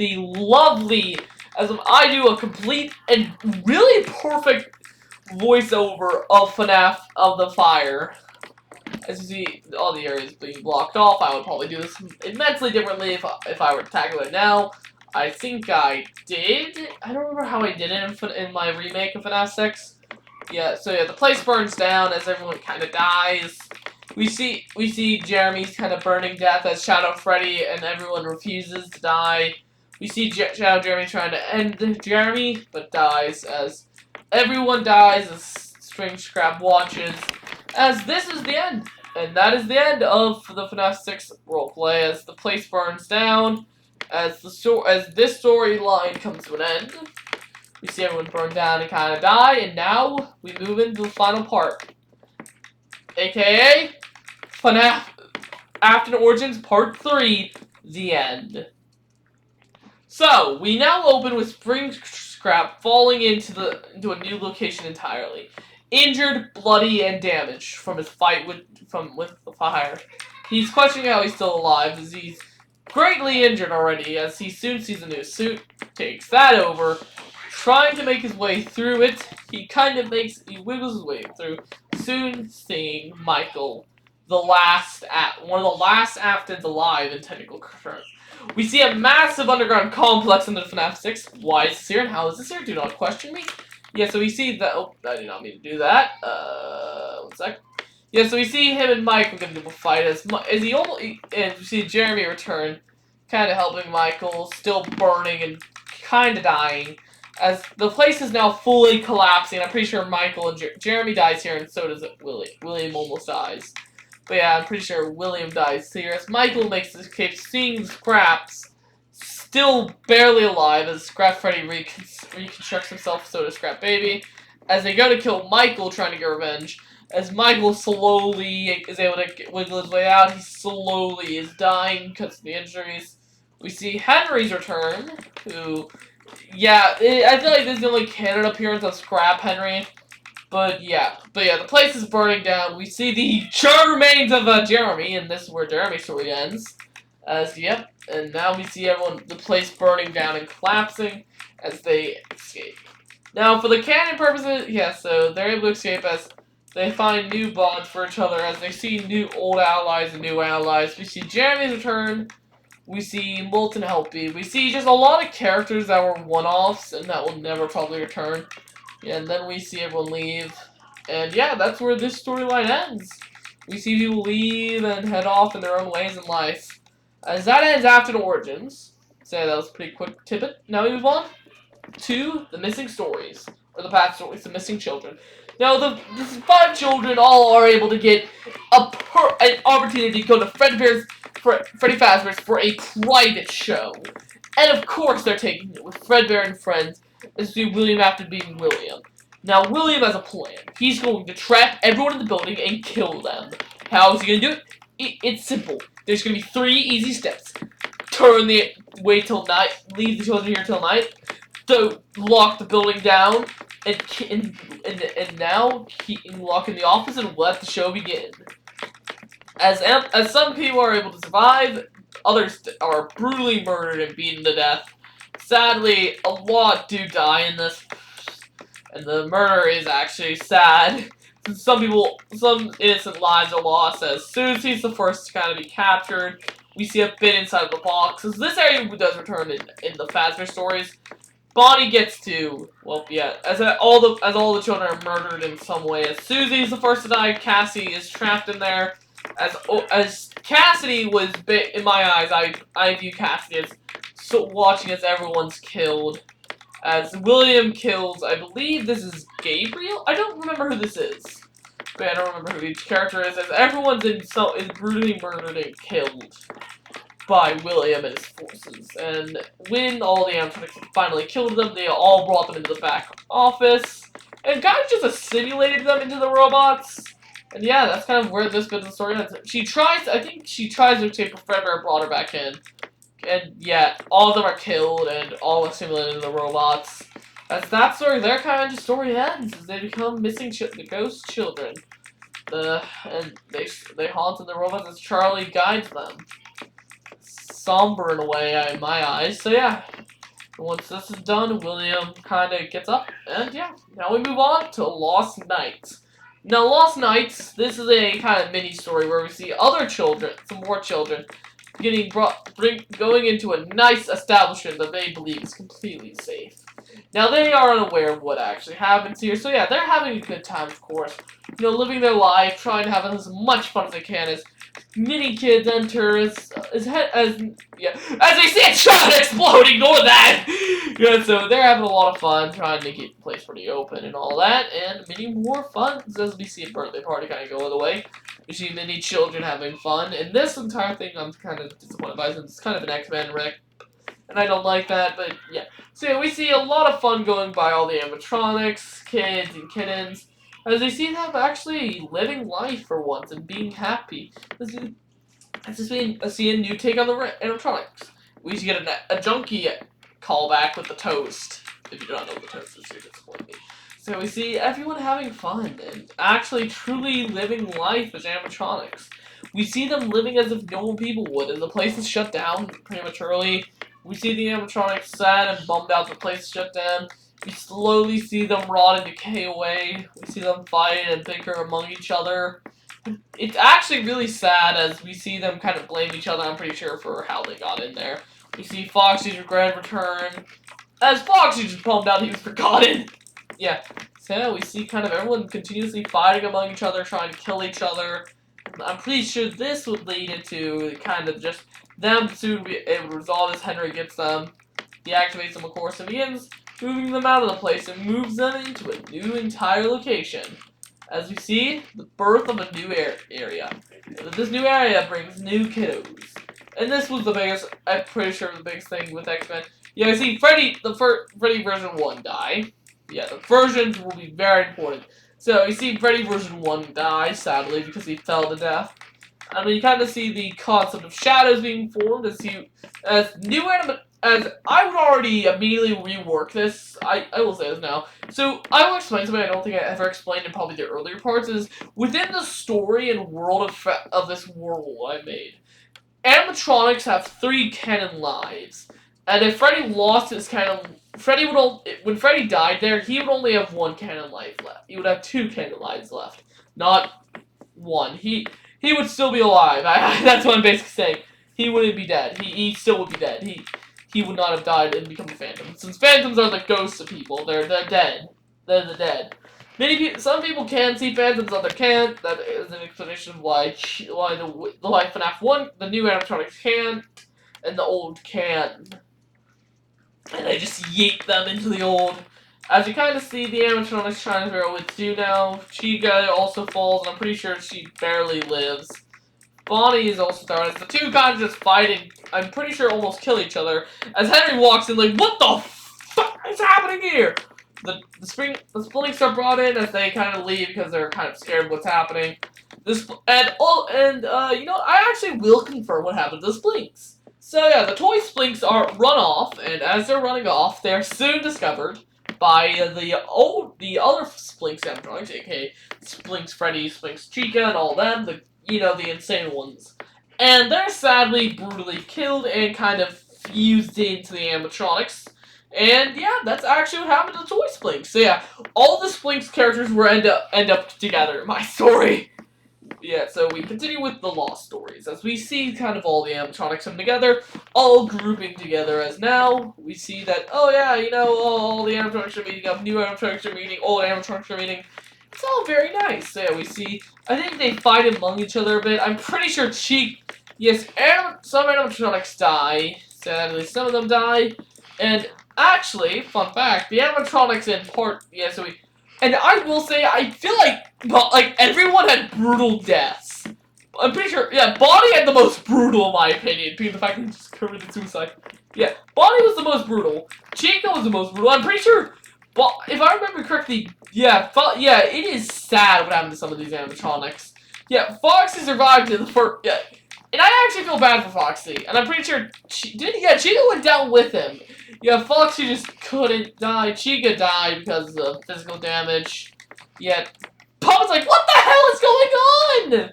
as I do a complete and really perfect voiceover of FNAF of the Fire. As you see, all the areas being blocked off. I would probably do this immensely differently if I were to tackle it now. I think I did. I don't remember how I did it in my remake of FNAF 6. Yeah, so yeah, the place burns down as everyone kind of dies. We see Jeremy's kind of burning death as Shadow Freddy and everyone refuses to die. We see Shadow Jeremy trying to end Jeremy, but dies as everyone dies as Spring Scrap watches. As this is the end. And that is the end of the FNAF 6 roleplay as the place burns down. As this storyline comes to an end. We see everyone burn down and kind of die. And now we move into the final part. AKA FNAF After Origins Part 3, the end. So, we now open with Spring Scrap falling into a new location entirely. Injured, bloody, and damaged from his fight with the fire. He's questioning how he's still alive as he's greatly injured already as he soon sees a new suit, takes that over, trying to make his way through it. He wiggles his way through, soon seeing Michael one of the last Aftons alive in technical terms. We see a massive underground complex in the FNAF 6. Why is this here and how is this here? Do not question me. Yeah, so we see that. Oh, I did not mean to do that. One sec. Yeah, so we see him and Michael get into a fight as he almost, and we see Jeremy return, kind of helping Michael, still burning and kind of dying, as the place is now fully collapsing. I'm pretty sure Michael and Jeremy dies here, and so does William almost dies. But yeah, I'm pretty sure William dies here as Michael makes his escape, seeing Scraps still barely alive as Scrap Freddy reconstructs himself, so does Scrap Baby. As they go to kill Michael, trying to get revenge, as Michael slowly is able to wiggle his way out, he slowly is dying because of the injuries. We see Henry's return, who, yeah, I feel like this is the only canon appearance of Scrap Henry. But yeah, the place is burning down. We see the charred remains of Jeremy, and this is where Jeremy's story ends. Yep, and now we see the place burning down and collapsing as they escape. Now, for the canon purposes, yeah, so they're able to escape as they find new bonds for each other, as they see new old allies and new allies. We see Jeremy's return. We see Molten Helpy. We see just a lot of characters that were one-offs and that will never probably return. Yeah, and then we see everyone leave. And yeah, that's where this storyline ends. We see people leave and head off in their own ways in life. As that ends after the origins. So that was a pretty quick tidbit. Now we move on to the missing stories. Or the past stories, the missing children. Now, the 5 children all are able to get an opportunity to go to Freddy Fazbear's for a private show. And of course they're taking it with Fredbear and friends as do William after being William. Now, William has a plan. He's going to trap everyone in the building and kill them. How is he going to do it? It's simple. There's going to be 3 easy steps. Wait till night, leave the children here till night, lock the building down, and now lock in the office and let the show begin. As some people are able to survive, others are brutally murdered and beaten to death. Sadly, a lot do die in this, and the murder is actually sad. Some innocent lives are lost, as Susie's the first to kind of be captured. We see a bit inside the box, as this area does return in the Fazbear stories. Bonnie gets to, well, yeah, as all the children are murdered in some way. As Susie's the first to die, Cassie is trapped in there. As Cassidy was, in my eyes, I view Cassidy as watching as everyone's killed. As William kills, I believe this is Gabriel? I don't remember who this is. But I don't remember who each character is, as everyone's is brutally murdered and killed by William and his forces. And when all the animatronics finally killed them, they all brought them into the back office, and kind of just assimilated them into the robots. And yeah, that's kind of where this bit of the story ends. I think she tries to escape, but Fredbear brought her back in. And yeah, all of them are killed and all assimilated into the robots. As that story, their kind of story ends, as they become missing the ghost children. And they haunt in the robots as Charlie guides them. Somber in a way, in my eyes. So yeah, once this is done, William kind of gets up, and yeah, now we move on to Lost Nights. Now, Lost Nights, this is a kind of mini story where we see other children, some more children, going into a nice establishment that they believe is completely safe. Now, they are unaware of what actually happens here, so yeah, they're having a good time, of course. You know, living their life, trying to have as much fun as they can, as many kids enter as they see a child explode, ignore that! Yeah, so they're having a lot of fun, trying to keep the place pretty open and all that, and many more fun as we see a birthday party kind of go the way. We see many children having fun, and this entire thing I'm kind of disappointed by, since it's kind of an X-Men wreck, and I don't like that, but yeah. So yeah, we see a lot of fun going by all the animatronics, kids, and kittens, as they see them actually living life for once and being happy. This is a new take on the animatronics. We get a junkie callback with the toast. If you don't know what the toast is, you're disappointed. So we see everyone having fun and actually truly living life as animatronics. We see them living as if normal people would, as the place is shut down prematurely. We see the animatronics sad and bummed out the place is shut down. We slowly see them rot and decay away. We see them fight and bicker among each other. it's actually really sad as we see them kind of blame each other, I'm pretty sure, for how they got in there. We see Foxy's grand return, as Foxy just palmed out he was forgotten. Yeah, so yeah, we see kind of everyone continuously fighting among each other, trying to kill each other. I'm pretty sure this would lead into kind of just them soon be able to resolve as Henry gets them, deactivates them, of course, and begins moving them out of the place and moves them into a new entire location. As we see, the birth of a new area. This new area brings new kiddos. And this was the biggest, I'm pretty sure the biggest thing with X-Men. Yeah, I see Freddy, Freddy version 1 die. Yeah, the versions will be very important. So, you see Freddy version 1 die, sadly, because he fell to death. And you kind of see the concept of shadows being formed as I would already immediately rework this. I will say this now. So, I will explain something I don't think I ever explained in probably the earlier parts is, within the story and world of this world I made, animatronics have 3 canon lives. And if Freddy lost his canon, when Freddy died there, he would only have 1 canon life left. He would have 2 canon lives left, not 1. He would still be alive. That's what I'm basically saying. He wouldn't be dead. He still would be dead. He would not have died and become a phantom. Since phantoms are the ghosts of people, they're dead. They're the dead. Some people can see phantoms, others can't. That is an explanation of why FNAF 1, the new animatronics can, and the old can. And I just yeet them into the old. As you kind of see, the animatronics trying to figure out what to do now. Chica also falls, and I'm pretty sure she barely lives. Bonnie is also starting. The two guys just fighting, I'm pretty sure almost kill each other. As Henry walks in like, what the fuck is happening here? The Splinks are brought in as they kind of leave because they're kind of scared of what's happening. You know, I actually will confirm what happened to the Splinks. So yeah, the toy Splinks are run off, and as they're running off, they're soon discovered by the other Splinks animatronics, aka Splinks Freddy, Splinks Chica, and all them, the insane ones. And they're sadly, brutally killed and kind of fused into the animatronics. And yeah, that's actually what happened to the toy Splinks. So yeah, all the Splinks characters were end up together in my story. Yeah, so we continue with the lost stories, as we see kind of all the animatronics come together, all grouping together, as now we see that, oh yeah, all the animatronics are meeting up, new animatronics are meeting, old animatronics are meeting. It's all very nice. So yeah, we see, I think they fight among each other a bit. I'm pretty sure yes, some animatronics die, sadly some of them die, and actually, fun fact, the animatronics in part, and I will say, I feel like everyone had brutal deaths. I'm pretty sure, yeah, Bonnie had the most brutal, in my opinion, being the fact that he just committed suicide. Yeah, Bonnie was the most brutal. Chica was the most brutal. I'm pretty sure, if I remember correctly, it is sad what happened to some of these animatronics. Yeah, Foxy survived in the first, yeah, and I actually feel bad for Foxy, and I'm pretty sure, Chica went down with him. Yeah, Foxy just couldn't die. Chica died because of physical damage. Yeah, Puppet's like, what the hell is going on?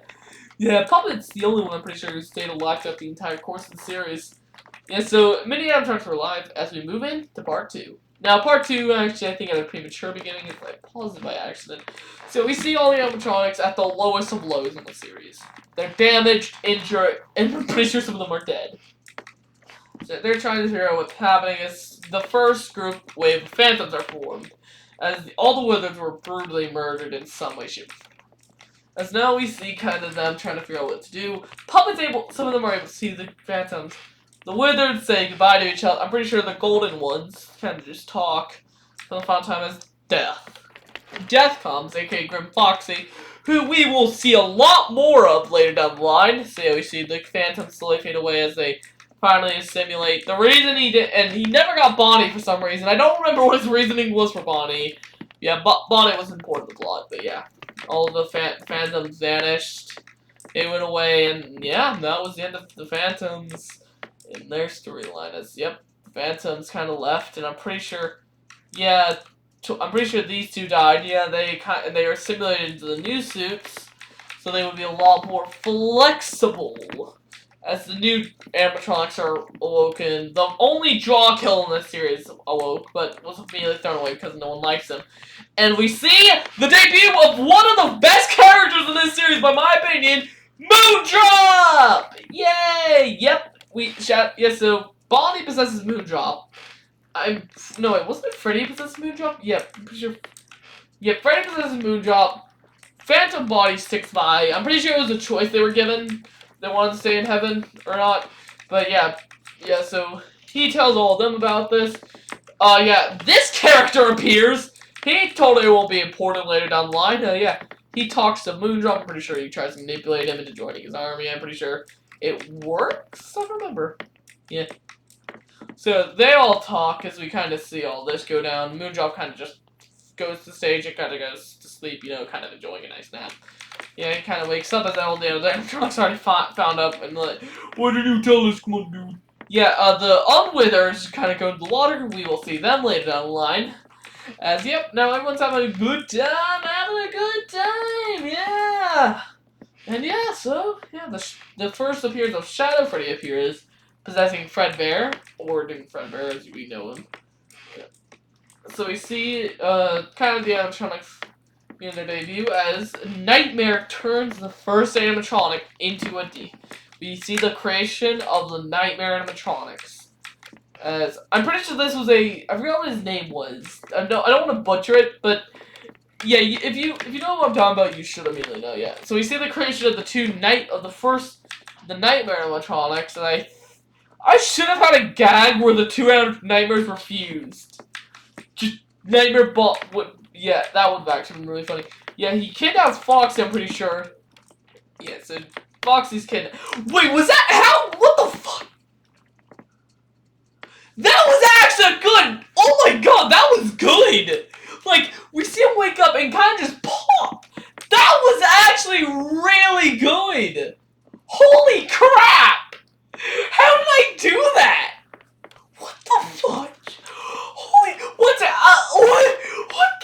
Yeah, Puppet's the only one I'm pretty sure who stayed alive throughout the entire course of the series. Yeah, so many animatronics were alive as we move in to part 2. Now, part 2, actually, I think at a premature beginning, if I paused it by accident. So we see all the animatronics at the lowest of lows in the series. They're damaged, injured, and I'm pretty sure some of them are dead. So they're trying to figure out what's happening as the first wave of phantoms are formed, as all the wizards were brutally murdered in some way, shape, or form. As now we see kind of them trying to figure out what to do. Some of them are able to see the phantoms. The wizards say goodbye to each other. I'm pretty sure the golden ones kind of just talk. For the final time as death. Death comes, aka Grim Foxy, who we will see a lot more of later down the line. So yeah, we see the phantoms slowly fade away as they finally simulate. The reason he never got Bonnie for some reason. I don't remember what his reasoning was for Bonnie. Yeah, Bonnie was important to the plot, but yeah. All of the phantoms vanished. They went away, and yeah, that was the end of the phantoms in their storyline. The phantoms kind of left, and I'm pretty sure, these two died. Yeah, they were simulated into the new suits, so they would be a lot more flexible. As the new animatronics are awoken, the only draw kill in this series awoke, but was immediately thrown away because no one likes him. And we see the debut of one of the best characters in this series, by my opinion, Moondrop! Yay! Yep. So Bonnie possesses Moondrop. No, wait, wasn't it Freddy possesses Moondrop? Yep, I'm pretty sure. Yep, Freddy possesses Moondrop. Phantom Body sticks by. I'm pretty sure it was a choice they were given. They wanted to stay in heaven or not. But yeah, so he tells all of them about this. Yeah, this character appears. He totally won't be important later down the line. Yeah, he talks to Moondrop. I'm pretty sure he tries to manipulate him into joining his army. I'm pretty sure it works. I don't remember. Yeah. So they all talk as we kind of see all this go down. Moondrop kind of just goes to the stage and kind of goes to sleep, you know, kind of enjoying a nice nap. Yeah, he kind of wakes up as all the other animatronics already found up and like, what did you tell us? Come on, dude. Yeah, the Unwithers kind of go to the water. We will see them later down the line. As, yep, now everyone's having a good time, yeah! And yeah, so, yeah, the first appearance of Shadow Freddy appears, possessing Fredbear, or doing Fredbear as we know him. Yeah. So we see, kind of the animatronics in their debut as Nightmare turns the first animatronic into a D. We see the creation of the Nightmare animatronics. As I'm pretty sure this was I forgot what his name was. I don't want to butcher it, but yeah, if you know what I'm talking about, you should immediately know. Yeah. So we see the creation of the Nightmare animatronics, and I should have had a gag where the two nightmares were fused. Just Nightmare yeah, that would have actually been really funny. Yeah, he kidnaps Foxy, I'm pretty sure. Yeah, so Foxy's kidnapped. Wait, was that how? What the fuck? That was actually good! Oh my god, that was good! Like, we see him wake up and kind of just pop! That was actually really good! Holy crap! How did I do that? What the fuck? Holy, what the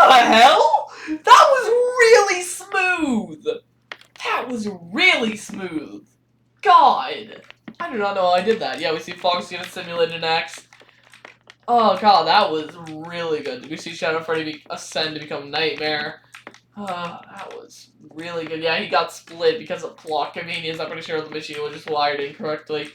hell? That was really smooth! That was really smooth! God! I do not know how I did that. Yeah, we see Fox gonna simulate an axe. Oh god, that was really good. We see Shadow Freddy ascend to become Nightmare. That was really good. Yeah, he got split because of plot convenience. I'm pretty sure the machine was just wired incorrectly.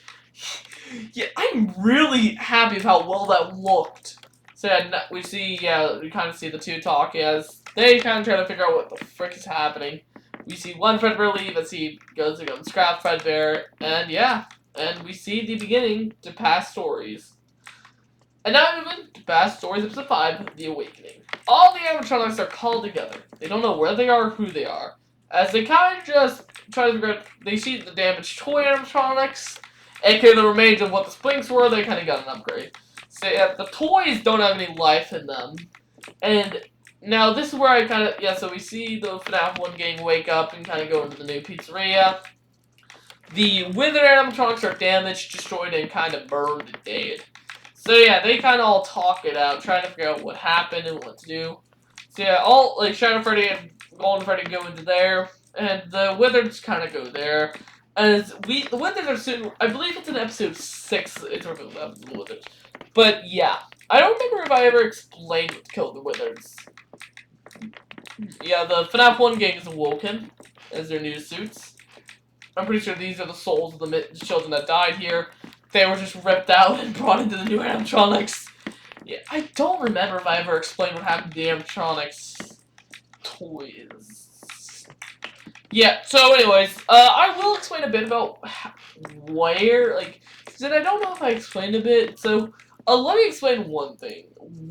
Yeah, I'm really happy with how well that looked. So yeah, we kind of see the two talk as they kind of try to figure out what the frick is happening. We see one Fredbear leave as he goes to go and scrap Fredbear, and yeah, and we see the beginning to Past Stories. And now moving to Past Stories Episode 5, The Awakening. All the animatronics are called together. They don't know where they are or who they are. As they kind of just try to figure out, they see the damaged toy animatronics, aka the remains of what the Splinks were, they kind of got an upgrade. So yeah, the toys don't have any life in them. And now this is where I kind of, so we see the FNAF 1 gang wake up and kind of go into the new pizzeria. The withered animatronics are damaged, destroyed, and kind of burned and dead. So yeah, they kind of all talk it out, trying to figure out what happened and what to do. So yeah, all, like, Shadow Freddy and Golden Freddy go into there, and the Wizards kind of go there. As the Wizards are soon, I believe it's in episode 6, it's revealed about the Wizards. But yeah, I don't remember if I ever explained what killed the Wizards. Yeah, the FNAF 1 gang is awoken as their new suits. I'm pretty sure these are the souls of the children that died here. They were just ripped out and brought into the new animatronics. Yeah, I don't remember if I ever explained what happened to the animatronics toys. Yeah, so anyways, I will explain a bit about where, like, because I don't know if I explained a bit, so let me explain one thing.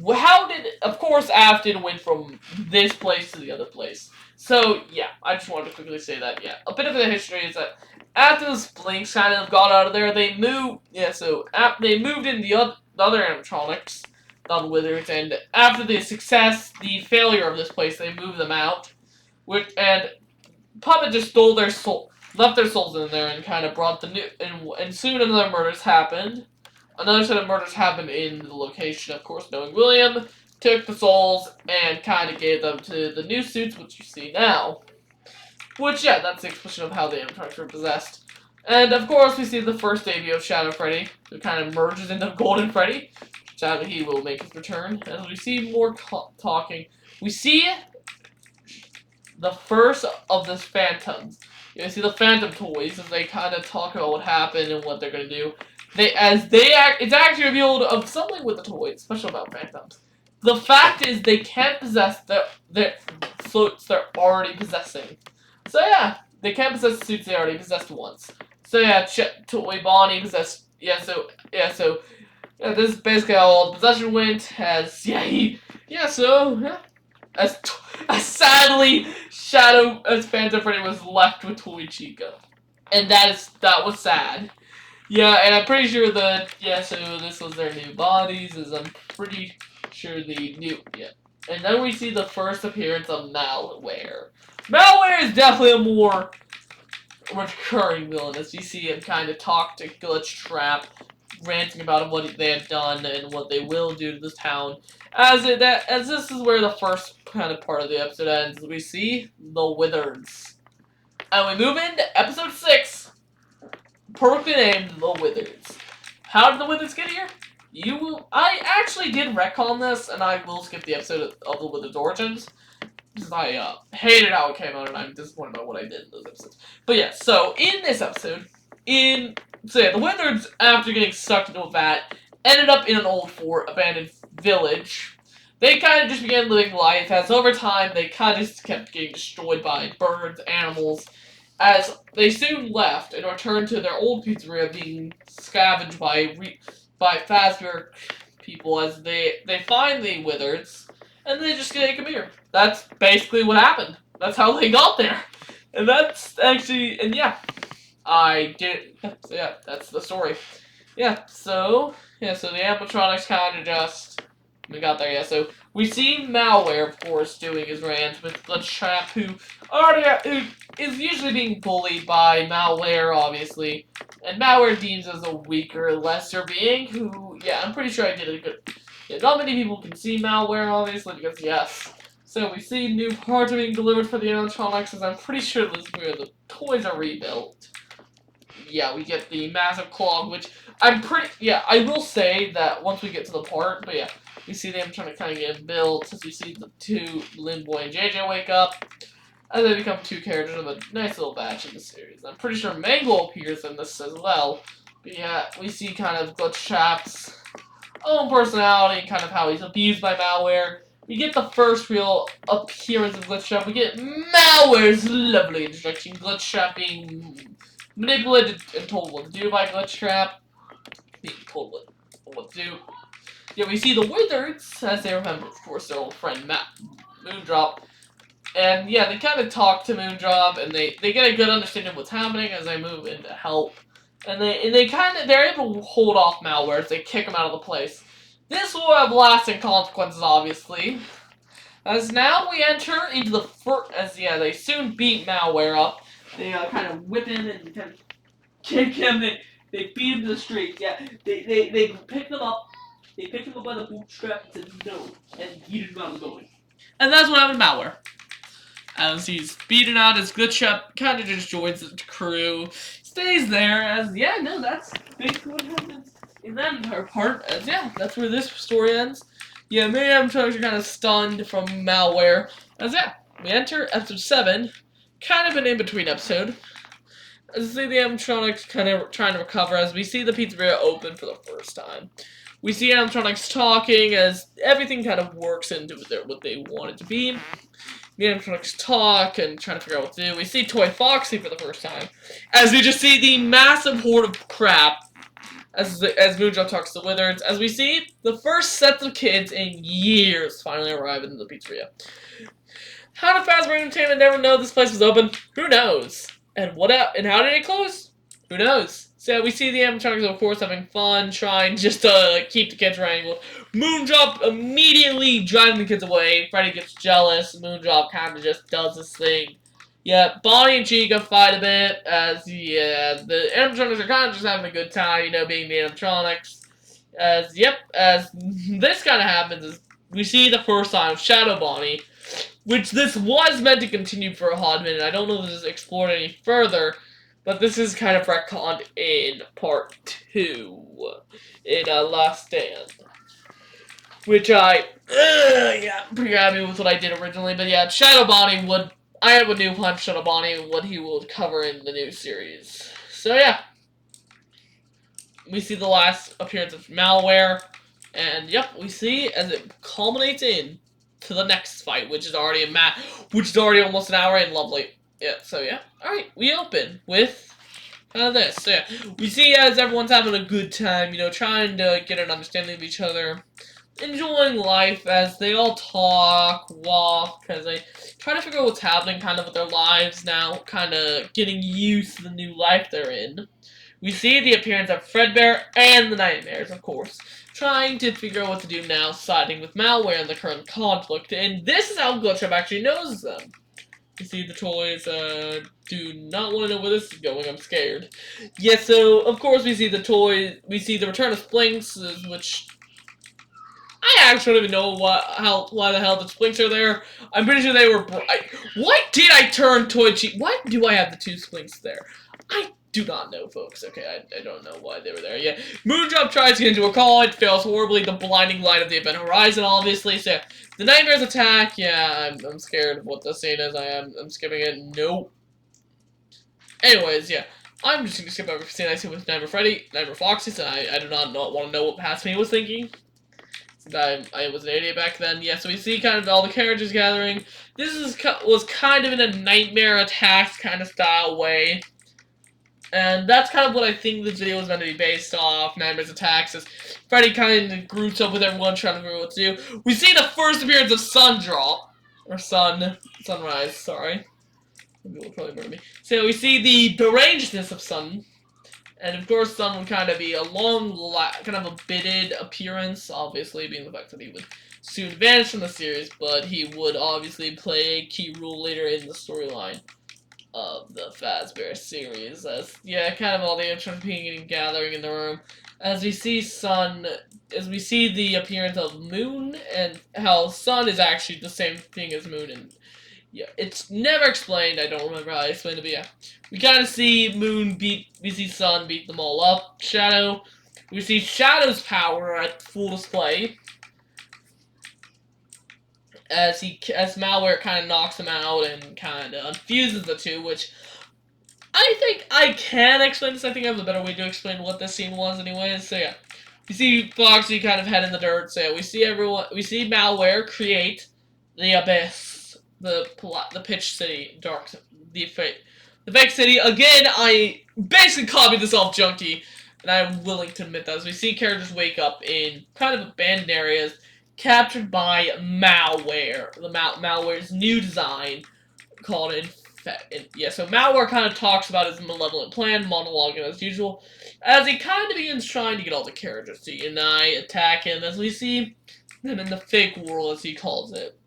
How did, of course, Afton went from this place to the other place. So, yeah, I just wanted to quickly say that, yeah. A bit of the history is that after the Splinks kind of got out of there, they moved, they moved in the other animatronics, the Wizards, and after the failure of this place, they moved them out, and Puppet just stole their soul, left their souls in there, and kind of brought the new, and soon another murders happened. Another set of murders happened in the location, of course, knowing William took the souls and kind of gave them to the new suits, which you see now. Which, yeah, that's the explanation of how the animatronics were possessed. And, of course, we see the first debut of Shadow Freddy, who kind of merges into Golden Freddy. Sadly, he will make his return. As we see more talking, we see the first of the Phantoms. You see the Phantom toys, and they kind of talk about what happened and what they're gonna do. It's actually revealed of something with the toys, special about Phantoms. The fact is, they can't possess their suits they're already possessing. So yeah, they can't possess the suits they already possessed once. So yeah, Toy Bonnie possessed. So this is basically how all the possession went. As as sadly, as Phantom Freddy was left with Toy Chica, and that was sad. Yeah, and I'm pretty sure so this was their new bodies, as I'm pretty sure and then we see the first appearance of Malware. Malware is definitely a more recurring villain, as you see him kind of talk to Glitch Trap, ranting about what they had done and what they will do to this town. As this is where the first kind of part of the episode ends, we see the Wizards. And we move into episode 6, perfectly named The Wizards. How did the Wizards get here? I actually did retcon this, and I will skip the episode of the Wizards' origins, because I hated how it came out, and I'm disappointed about what I did in those episodes. But yeah, so in this episode, the Wizards, after getting sucked into a vat, ended up in an old fort, abandoned village. They kind of just began living life, as over time, they kind of just kept getting destroyed by birds, animals, as they soon left and returned to their old pizzeria being scavenged by Fazbear people, as they find the Wizards, and they just take them here. That's basically what happened. That's how they got there. And that's actually, and yeah, I did, so yeah, that's the story. So the animatronics kind of just, we got there, so we see Malware, of course, doing his rant with Glitch Trap, who is usually being bullied by Malware, obviously, and Malware deems as a weaker, lesser being, who, I'm pretty sure I did a good, not many people can see Malware, obviously, because, yes. So we see new parts are being delivered for the animatronics, as I'm pretty sure this is where the toys are rebuilt. Yeah, we get the massive clog, which I will say that once we get to the part, but yeah, we see them trying to kind of get built, as we see the two, Lin Boy and JJ, wake up, and they become two characters of a nice little batch in the series. I'm pretty sure Mangle appears in this as well, but yeah, we see kind of Glitch Trap's own personality and kind of how he's abused by Malware. We get the first real appearance of Glitch Trap. We get Malware's lovely introduction, Glitch Trap being manipulated and told what to do by Glitch Trap. Being told what to do. Yeah, we see the Wizards, as they remember, of course, their old friend Moondrop. And yeah, they kind of talk to Moondrop, and they get a good understanding of what's happening as they move in to help. And they're able to hold off Malware as they kick him out of the place. This will have lasting consequences, obviously. As now we enter into the first, they soon beat Malware up. They kind of whip him and kind of kick him. They beat him to the streets. Yeah, they picked him up. They picked him up by the bootstrap and said no, and yeeted him out of the building. And that's what happened to Malware. As he's beaten out, his Glitch Trap kind of just joins the crew, stays there. That's basically what happens in that part. That's where this story ends. Yeah, me and animatronics are kind of stunned from Malware. We enter episode 7, kind of an in-between episode. As we see the animatronics kind of trying to recover, as we see the pizzeria open for the first time. We see animatronics talking as everything kind of works into what they want it to be. The animatronics talk and trying to figure out what to do. We see Toy Foxy for the first time, as we just see the massive horde of crap. As Moondrop talks to the Wizards, as we see the first sets of kids in years finally arrive in the pizzeria. How did Fazbear Entertainment never know this place was open? Who knows? And how did it close? Who knows? So we see the animatronics, of course, having fun, trying just to keep the kids wrangled. Moondrop immediately driving the kids away. Freddy gets jealous. Moondrop kind of just does this thing. Yeah, Bonnie and Chica fight a bit, as, the animatronics are kind of just having a good time, being the animatronics. As this kind of happens, is we see the first time of Shadow Bonnie, which this was meant to continue for a hot minute. I don't know if this is explored any further, but this is kind of retconned in part 2, in Last Stand. which yeah, I'm pretty happy with what I did originally. But yeah, Shadow Bonnie I have a new plan for Shadow Bonnie and what he will cover in the new series. So yeah, we see the last appearance of Malware, and yep, we see as it culminates in to the next fight, which is already which is already almost an hour in. Lovely. Yeah. So yeah, all right, we open with. This, so yeah, we see as everyone's having a good time, you know, trying to get an understanding of each other, enjoying life as they all talk, walk, as they try to figure out what's happening kind of with their lives now, kind of getting used to the new life they're in. We see the appearance of Fredbear and the Nightmares, of course, trying to figure out what to do now, siding with Malware in the current conflict, and this is how Glitchup actually knows them. You see the toys, do not want to know where this is going, I'm scared. Yeah, so, of course we see the toys, we see the return of Splinks, which I actually don't even know why the hell the Splinks are there. I'm pretty sure they were why did I turn Toy Cheat? Why do I have the two Splinks there? I do not know, folks. Okay, I don't know why they were there. Yeah, Moondrop tries to get into a call. It fails horribly. The blinding light of the event horizon, obviously. So, the Nightmares attack. Yeah, I'm scared of what the scene is. I'm skipping it. Nope. Anyways, yeah. I'm just gonna skip over scene I see with Nightmare Freddy, Nightmare Foxy, so I do not want to know what past me was thinking. I was an idiot back then. Yeah, so we see kind of all the characters gathering. This was kind of in a Nightmare Attacks kind of style way. And that's kind of what I think this video was meant to be based off. Nightmare's Attacks as Freddy kind of groups up with everyone trying to figure out what to do. We see the first appearance of Sundrop. Or Sunrise, sorry. People will probably murder me. So we see the derangedness of Sun. And of course, Sun would kind of be a kind of a bitted appearance, obviously, being the fact that he would soon vanish from the series, but he would obviously play a key role later in the storyline of the Fazbear series. As, yeah, kind of all the interpening and gathering in the room. As we see the appearance of Moon, and how Sun is actually the same thing as Moon, and yeah, it's never explained. I don't remember how I explained it, but yeah. We kind of see we see Sun beat them all up. Shadow, we see Shadow's power at full display. As Malware kind of knocks him out and kind of unfuses the two, which I think I can explain this. I think I have a better way to explain what this scene was anyways. So yeah. We see Foxy kind of head in the dirt, so yeah, we see Malware create the Abyss, the Pitch City, the fake city. Again, I basically copied this off Junkie, and I'm willing to admit that. As we see characters wake up in kind of abandoned areas, captured by Malware, Malware's new design, called yeah, so Malware kind of talks about his malevolent plan, monologuing as usual, as he kind of begins trying to get all the characters to unite, attack him, as we see them in the fake world, as he calls it.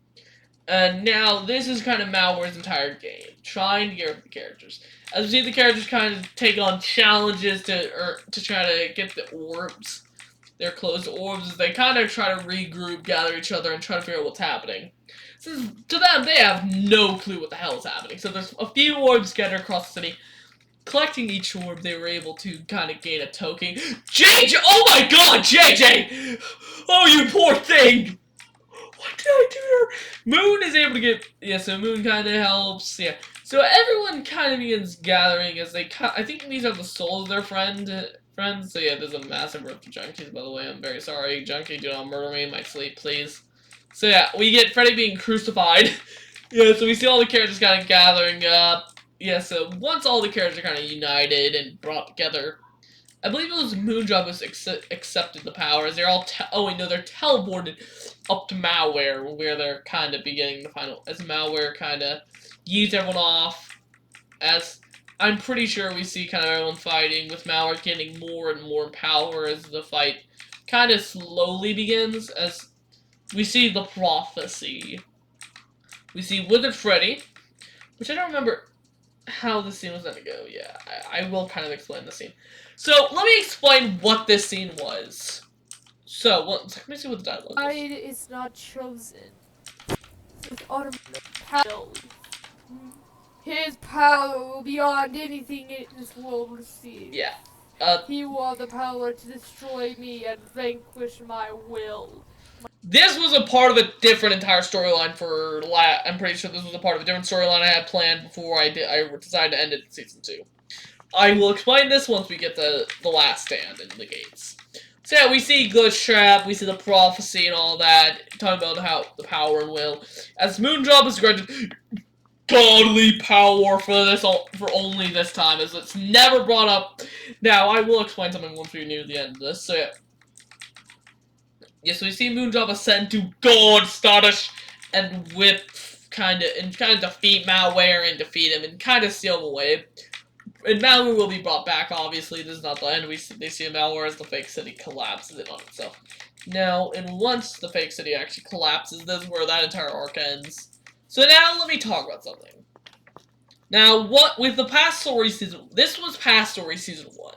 And now, this is kind of Malware's entire game, trying to get rid of the characters. As we see the characters kind of take on challenges to try to get the orbs, their closed orbs, as they kind of try to regroup, gather each other, and try to figure out what's happening. Since, to them, they have no clue what the hell is happening. So there's a few orbs scattered across the city. Collecting each orb, they were able to kind of gain a token. JJ! Oh my god, JJ! Oh, you poor thing! What did I do here? Moon is able to get... Yeah, so Moon kind of helps. Yeah. So everyone kind of begins gathering as they... I think these are the souls of their friends. So yeah, there's a massive rift of Junkies, by the way. I'm very sorry. Junkie, do not murder me in my sleep, please. So yeah, we get Freddy being crucified. Yeah, so we see all the characters kind of gathering up. Yeah, so once all the characters are kind of united and brought together, I believe it was Moondrop who accepted the powers. They're all oh wait, no, they're teleported up to Malware, where they're kind of beginning the final, as Malware kind of eats everyone off. As I'm pretty sure we see kind of everyone fighting, with Malware getting more and more power as the fight kind of slowly begins, as we see the prophecy. We see Withered Freddy, which I don't remember how the scene was going to go. Yeah, I will kind of explain the scene. So, let me explain what this scene was. So, let me see what the dialogue is. Is not chosen with automatic power. His power will beyond anything this world receives. Yeah. He will have the power to destroy me and vanquish my will. This was a part of a different entire storyline for I'm pretty sure this was a part of a different storyline I had planned before I decided to end it in season 2. I will explain this once we get to the last stand in the gates. So yeah, we see Glitch Trap, we see the prophecy and all that, talking about how the power and will. As Moondrop is granted godly power for only this time, as it's never brought up. Now I will explain something once we near the end of this. So yeah. Yes, so we see Moondrop ascend to God status and whip kind of defeat Malware and defeat him and kind of steal him away. And Malware will be brought back. Obviously, this is not the end. They see Malware as the fake city collapses in on itself. Now, and once the fake city actually collapses, this is where that entire arc ends. So now let me talk about something. Now, what with the past story season? This was past story season 1.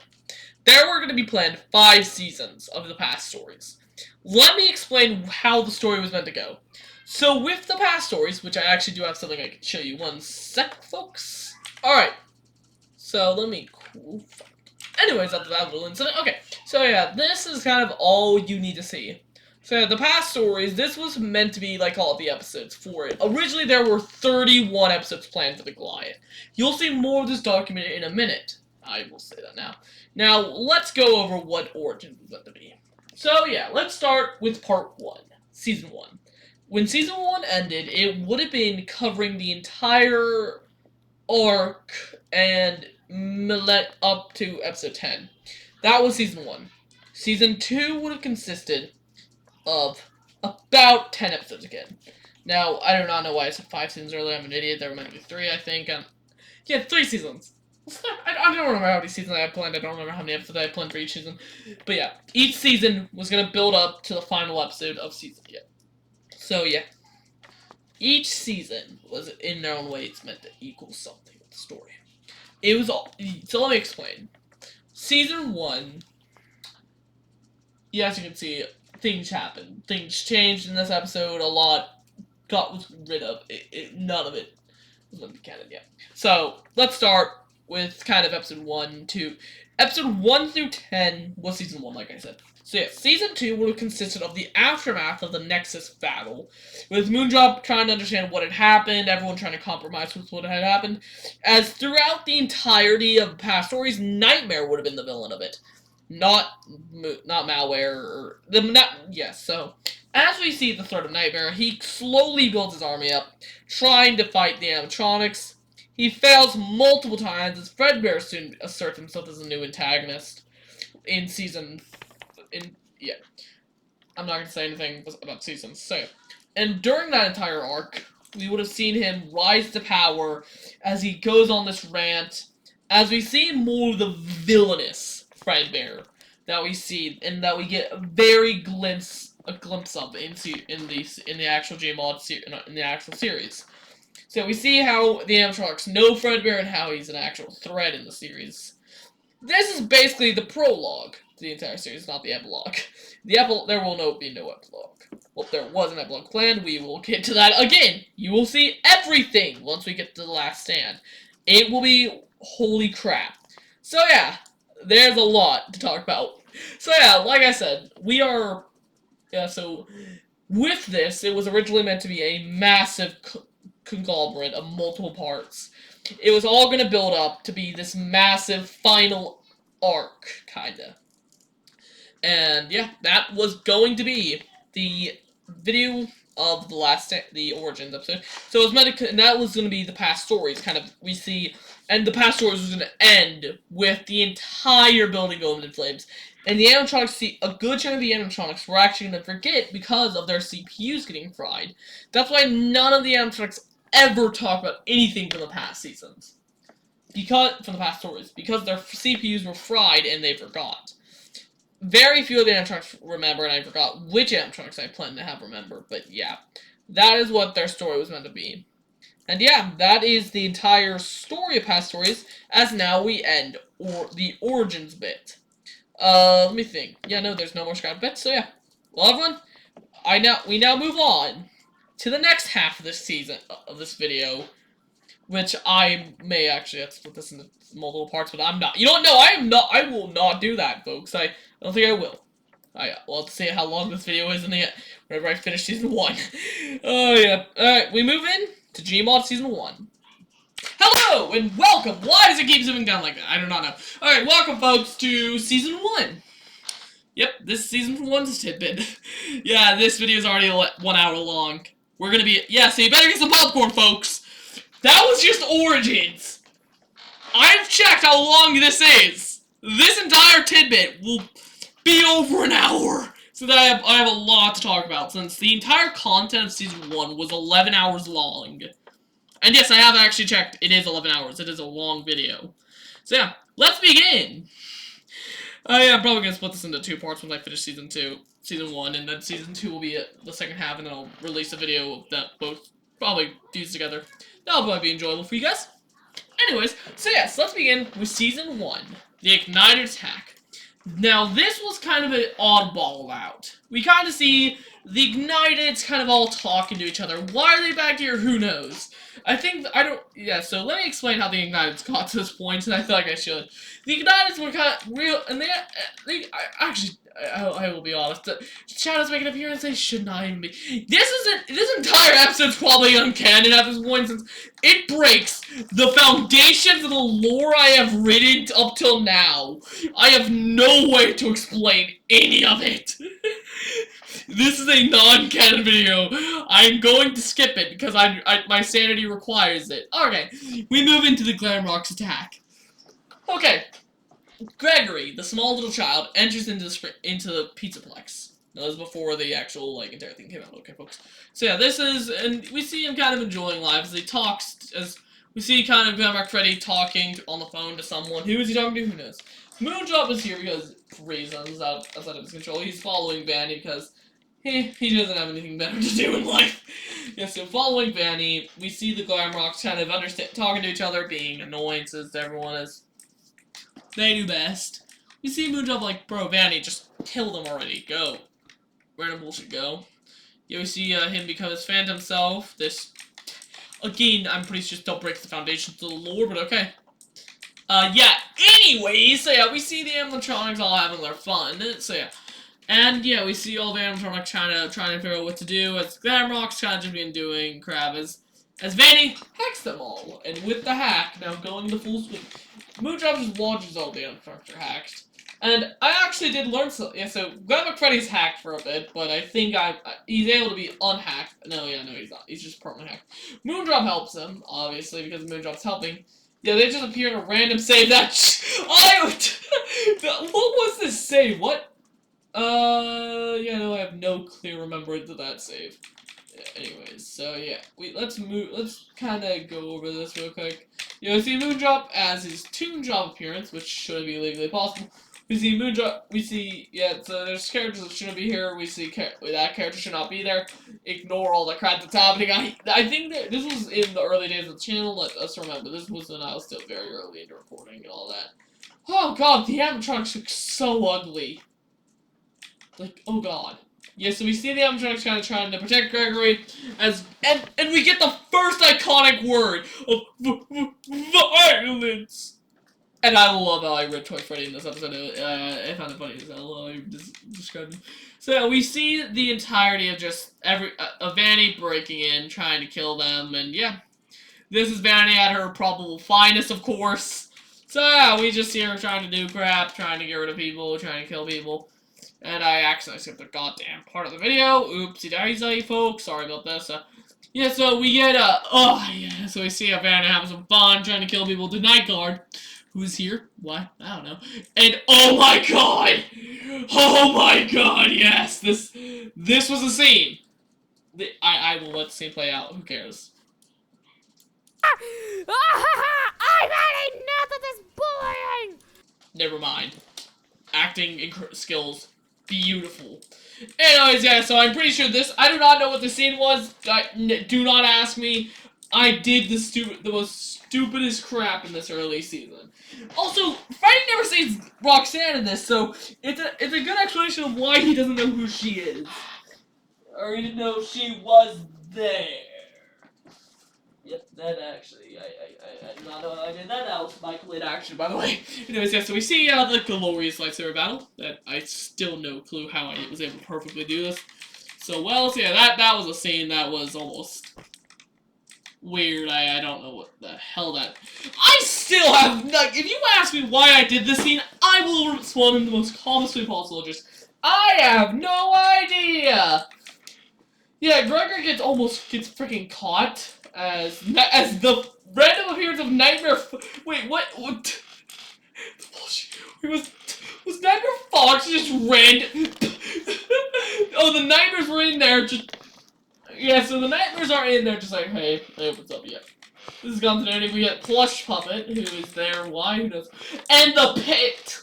There were going to be planned 5 seasons of the past stories. Let me explain how the story was meant to go. So with the past stories, which I actually do have something I can show you. One sec, folks. Alright. So let me... Anyways, after that little incident. Okay. So yeah, this is kind of all you need to see. So yeah, the past stories, this was meant to be like all of the episodes for it. Originally, there were 31 episodes planned for the Goliath. You'll see more of this documented in a minute. I will say that now. Now, let's go over what Origins was meant to be. So yeah, let's start with part 1, season 1. When season 1 ended, it would have been covering the entire arc and up to episode 10. That was season 1. Season 2 would have consisted of about 10 episodes again. Now, I do not know why I said 5 seasons earlier. I'm an idiot. There were meant to be 3, I think. Yeah, 3 seasons. I don't remember how many seasons I had planned. I don't remember how many episodes I had planned for each season. But yeah, each season was going to build up to the final episode of season. Yeah. So yeah. Each season was, in their own way, it's meant to equal something with the story. It was all... So let me explain. Season 1, yeah, as you can see, things happened. Things changed in this episode. A lot was rid of. None of it was meant to be canon yet. So, let's start with kind of episode 1, 2. Episode 1 through 10 was season 1, like I said. So yeah, season 2 would have consisted of the aftermath of the Nexus battle, with Moondrop trying to understand what had happened, everyone trying to compromise with what had happened, as throughout the entirety of past stories, Nightmare would have been the villain of it. Not Malware, or... Yes, so... As we see the threat of Nightmare, he slowly builds his army up, trying to fight the animatronics. He fails multiple times as Fredbear soon asserts himself as a new antagonist in season... yeah. I'm not going to say anything about seasons, so... And during that entire arc, we would have seen him rise to power as he goes on this rant, as we see more of the villainous Fredbear that we see, and that we get a glimpse of in the actual Gmod in the actual series. So we see how the animatronics know Fredbear and how he's an actual threat in the series. This is basically the prologue to the entire series, not the epilogue. There will be no epilogue. Well, there was an epilogue planned. We will get to that again. You will see everything once we get to the last stand. It will be holy crap. So yeah, there's a lot to talk about. So yeah, like I said, so with this, it was originally meant to be a massive conglomerate of multiple parts. It was all going to build up to be this massive final arc, kinda. And yeah, that was going to be the video of the Origins episode. So it was meant to, and that was going to be the past stories, kind of, we see, and the past stories was going to end with the entire building going in flames. And the animatronics, a good chunk of the animatronics were actually going to forget because of their CPUs getting fried. That's why none of the animatronics ever talk about anything from the past seasons. From the past stories. Because their CPUs were fried and they forgot. Very few of the animatronics remember, and I forgot which animatronics I planned to have remember, but yeah. That is what their story was meant to be. And yeah, that is the entire story of past stories, as now we end the Origins bit. Let me think. Yeah, no, there's no more scrap bits, so yeah. Well, everyone, we now move on to the next half of this season, of this video, which I may actually have to split this into multiple parts, but I'm not. You don't know, I will not do that, folks. I don't think I will. We'll have to see how long this video is whenever I finish season 1. Oh yeah. Alright, we move in to Gmod season 1. Hello and welcome. Why does it keep zooming down like that? I do not know. Alright, welcome folks to season 1. Yep, this season 1's tidbit. Yeah, this video is already 1 hour long. We're gonna be, yeah, so you better get some popcorn, folks. That was just Origins. I've checked how long this is. This entire tidbit will be over an hour. So that I have a lot to talk about, since the entire content of season 1 was 11 hours long. And yes, I have actually checked, it is 11 hours. It is a long video. So yeah, let's begin. Yeah, I'm probably gonna split this into 2 parts when I finish season 1, and then season 2 will be the second half, and then I'll release a video that both probably fuse together. That'll probably be enjoyable for you guys. Anyways, so yes, let's begin with season 1, the Ignited Attack. Now, this was kind of an oddball out. We kind of see the Igniteds kind of all talking to each other. Why are they back here? Who knows? Yeah, so let me explain how the Igniteds got to this point, and I feel like I should. The Igniteds were kind of real, and I will be honest, Shadows make an appearance they should not even be. This entire episode's probably uncanon at this point, since it breaks the foundations of the lore I have written up till now. I have no way to explain any of it. This is a non-canon video. I'm going to skip it because my sanity requires it. Okay, we move into the Glamrock's attack. Okay, Gregory, the small little child, enters into the Pizzaplex. Now, this is before the actual, entire thing came out. Okay, folks. So, yeah, and we see him kind of enjoying life as he talks, as we see kind of Glamrock Freddy talking on the phone to someone. Who is he talking to? Who knows? Moondrop is here because, for reasons outside of his control, he's following Vanny because he doesn't have anything better to do in life. Yeah, so following Vanny, we see the Glamrocks kind of talking to each other, being annoyances to everyone as they do best. We see Moondrop like, bro, Vanny, just kill them already. Go. Random bullshit, go. Yeah, we see him become his phantom self. This, again, I'm pretty sure still breaks the foundations of the lore, but okay. Yeah, anyways, so yeah, we see the animatronics all having their fun, so yeah. And yeah, we see all the animatronics trying to figure out what to do, as Glamrock's kind of just been doing crap, as Vanny hacks them all. And with the hack, now going to full swing, Moondrop just watches all the animatronics are hacked. And I actually did learn so yeah, so Glamrock Freddy's hacked for a bit, but I think he's able to be unhacked. No, he's not. He's just permanently hacked. Moondrop helps him, obviously, because Moondrop's helping. Yeah, they just appear in a random save that what was this save? What? Yeah, no, I have no clear remembrance of that save. Yeah, anyways, so yeah, let's kind of go over this real quick. You know, see Moondrop as his Toon Job appearance, which should be legally possible. We see Moondrop, yeah, so there's characters that shouldn't be here, we see that character should not be there. Ignore all the crap that's happening. I think that this was in the early days of the channel, let us remember, this was when I was still very early into recording and all that. Oh god, the animatronics look so ugly. Like, oh god. Yeah, so we see the animatronics kind of trying to protect Gregory, and we get the first iconic word of violence. And I love how I ripped Toy Freddy in this episode. I found it funny as hell. I described him. So yeah, we see the entirety of just Vanny breaking in, trying to kill them, and yeah, this is Vanny at her probable finest, of course. So yeah, we just see her trying to do crap, trying to get rid of people, trying to kill people. And I accidentally skipped the goddamn part of the video. Oopsie daisy, folks. Sorry about this. Yeah, so we get, yeah, so we see Vanny having some fun, trying to kill people. The Night Guard, who's here? What? I don't know. And, oh my god! Oh my god, yes! This was a scene. I will let the scene play out. Who cares? I've had enough of this bullying! Never mind. Acting skills. Beautiful. Anyways, yeah, so I'm pretty sure I do not know what the scene was. Do not ask me. I did the most stupidest crap in this early season. Also, Freddy never sees Roxanne in this, so it's a good explanation of why he doesn't know who she is. Or he didn't know she was there. Yep, that actually, I did not know how I did that. That was my complete action, by the way. Anyways, yeah, so we see the glorious lightsaber battle. That I still no clue how I was able to perfectly do this so well. So yeah, that was a scene that was almost weird. I don't know what the hell that. I still have like, if you ask me why I did this scene, I will respond in the most calmest way possible. Just, I have no idea. Yeah, Gregory gets freaking caught as the random appearance of Nightmare. Wait, what? What? It was Nightmare Fox just random? Oh, the nightmares were in there. Just yeah. So the nightmares are in there, just like, hey, what's up? Yeah. This is continuity. We get Plush Puppet, who is there. Why? Who knows? And the pit.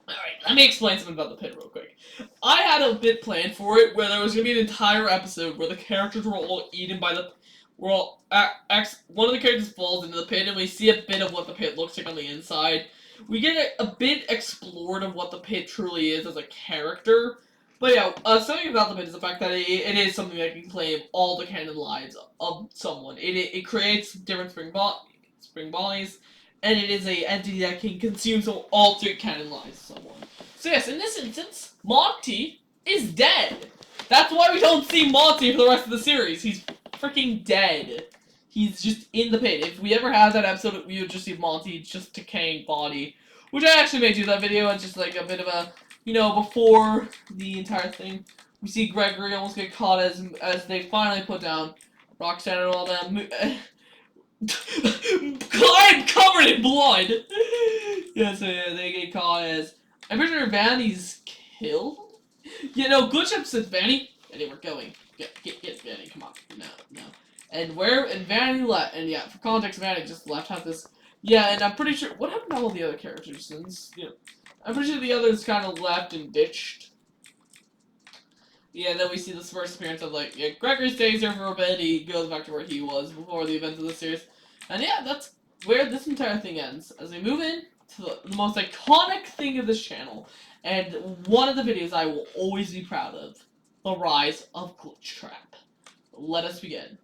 Alright, let me explain something about the pit real quick. I had a bit planned for it where there was going to be an entire episode where the characters were all eaten by the... one of the characters falls into the pit and we see a bit of what the pit looks like on the inside. We get a bit explored of what the pit truly is as a character. But yeah, something about the pit is the fact that it is something that can claim all the canon lives of someone. It creates different spring bodies, and it is a entity that can consume some altered canon lives of someone. So yes, in this instance, Monty is dead. That's why we don't see Monty for the rest of the series. He's freaking dead. He's just in the pit. If we ever had that episode, we would just see Monty just decaying body. Which I actually may do that video and just like a bit of a, before the entire thing. We see Gregory almost get caught as they finally put down Roxanne and all that. I'm covered in blood! Yeah, so yeah, they get caught as... I'm pretty sure Vanny's killed? Yeah, no, Glitchup says, Vanny, we're going. Get Vanny, come on. No. And Vanny left, and yeah, for context, Vanny just left out this... Yeah, and I'm pretty sure... What happened to all the other characters since, I'm pretty sure the others kind of left and ditched. Yeah, then we see this first appearance of, like, Gregory stays here for a bit, he goes back to where he was before the events of the series. And yeah, that's where this entire thing ends. As we move in to the most iconic thing of this channel, and one of the videos I will always be proud of, the rise of Glitch Trap. Let us begin.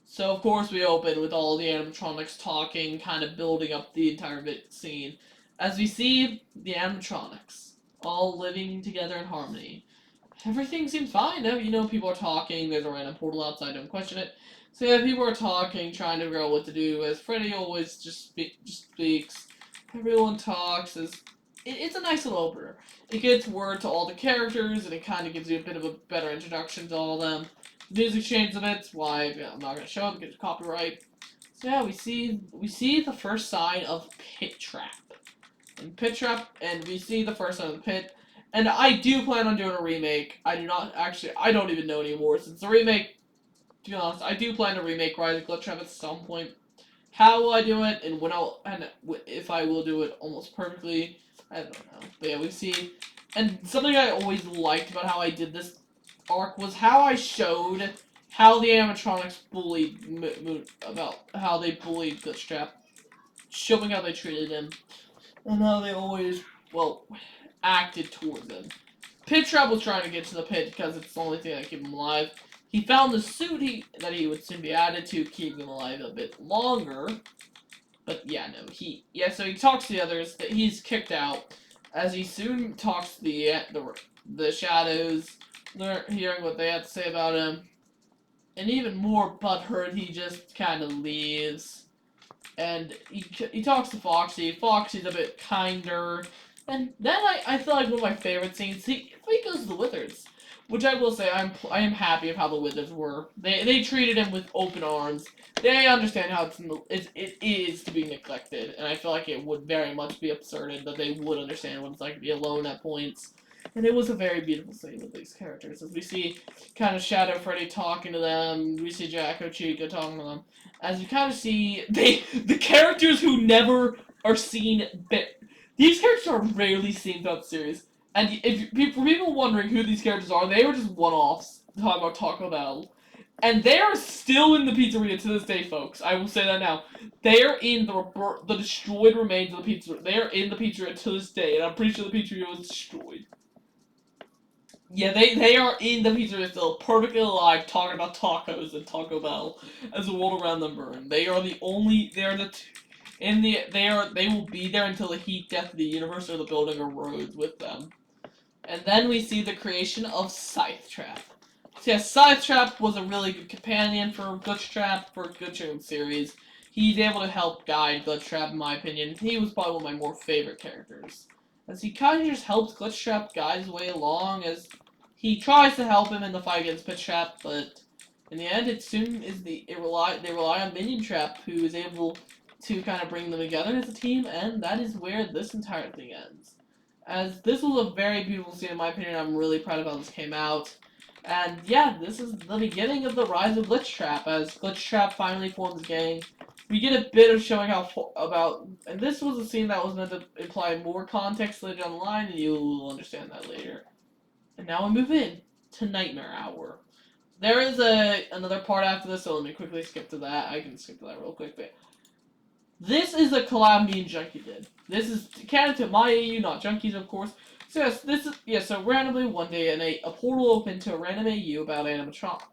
So, of course, we open with all the animatronics talking, kind of building up the entire scene. As we see the animatronics, all living together in harmony. Everything seems fine. People are talking, there's a random portal outside, don't question it. So yeah, people are talking, trying to figure out what to do, as Freddy always just speaks. Everyone talks, it's a nice little opener. It gets word to all the characters, and it kind of gives you a bit of a better introduction to all of them. The music changes a bit, why I'm not going to show it because of copyright. So yeah, we see the first sign of Pit Trap. And we see the first sign of the pit. And I do plan on doing a remake. I don't even know anymore since the remake, to be honest, I do plan to remake Rise of Glitch Trap at some point. How will I do it, and if I will do it almost perfectly, I don't know. But yeah, we see, and something I always liked about how I did this arc was how I showed how the animatronics bullied, about how they bullied Glitch Trap, showing how they treated him, and how they always, acted towards him. Pit Trap was trying to get to the pit because it's the only thing that keep him alive. He found the suit that he would soon be added to, keep him alive a bit longer. But yeah, no, so he talks to the others that he's kicked out, as he soon talks to the shadows, hearing what they have to say about him. And even more butthurt, he just kind of leaves. And he talks to Foxy. Foxy's a bit kinder. And then I feel like one of my favorite scenes, he goes to the Wizards. Which I will say, I am happy of how the Wizards were. They treated him with open arms. They understand how it is to be neglected. And I feel like it would very much be absurd that they would understand what it's like to be alone at points. And it was a very beautiful scene with these characters. As we see kind of Shadow Freddy talking to them. We see Jacko Chica talking to them. As we kind of see, the characters who never are seen, these characters are rarely seen throughout the series. And for people wondering who these characters are, they were just one-offs, talking about Taco Bell. And they are still in the pizzeria to this day, folks. I will say that now. They are in the destroyed remains of the pizzeria. They are in the pizzeria to this day, and I'm pretty sure the pizzeria was destroyed. Yeah, they are in the pizzeria still, perfectly alive, talking about tacos and Taco Bell as the world around them burn. They are the only. They are the. They will be there until the heat death of the universe or the building erodes with them. And then we see the creation of Scythe Trap. So yeah, Scythe Trap was a really good companion for Glitch Trap for Glitch Trap series. He's able to help guide Glitch Trap, in my opinion. He was probably one of my more favorite characters, as he kind of just helps Glitch Trap guide his way along, as he tries to help him in the fight against Pitch Trap, but in the end, it soon is they rely on Minion Trap, who is able to kind of bring them together as a team, and that is where this entire thing ends. As this was a very beautiful scene, in my opinion. I'm really proud of how this came out. And yeah, this is the beginning of the rise of Glitch Trap, as Glitch Trap finally forms a gang. We get a bit of showing how and this was a scene that was meant to imply more context later down the line, and you will understand that later. And now we move in to Nightmare Hour. There is another part after this, so let me quickly skip to that. I can skip to that real quick, but this is a collab me and Junkie did. This is canon to my AU, not Junkie's, of course. So yes, this is so randomly one day a portal opened to a random AU about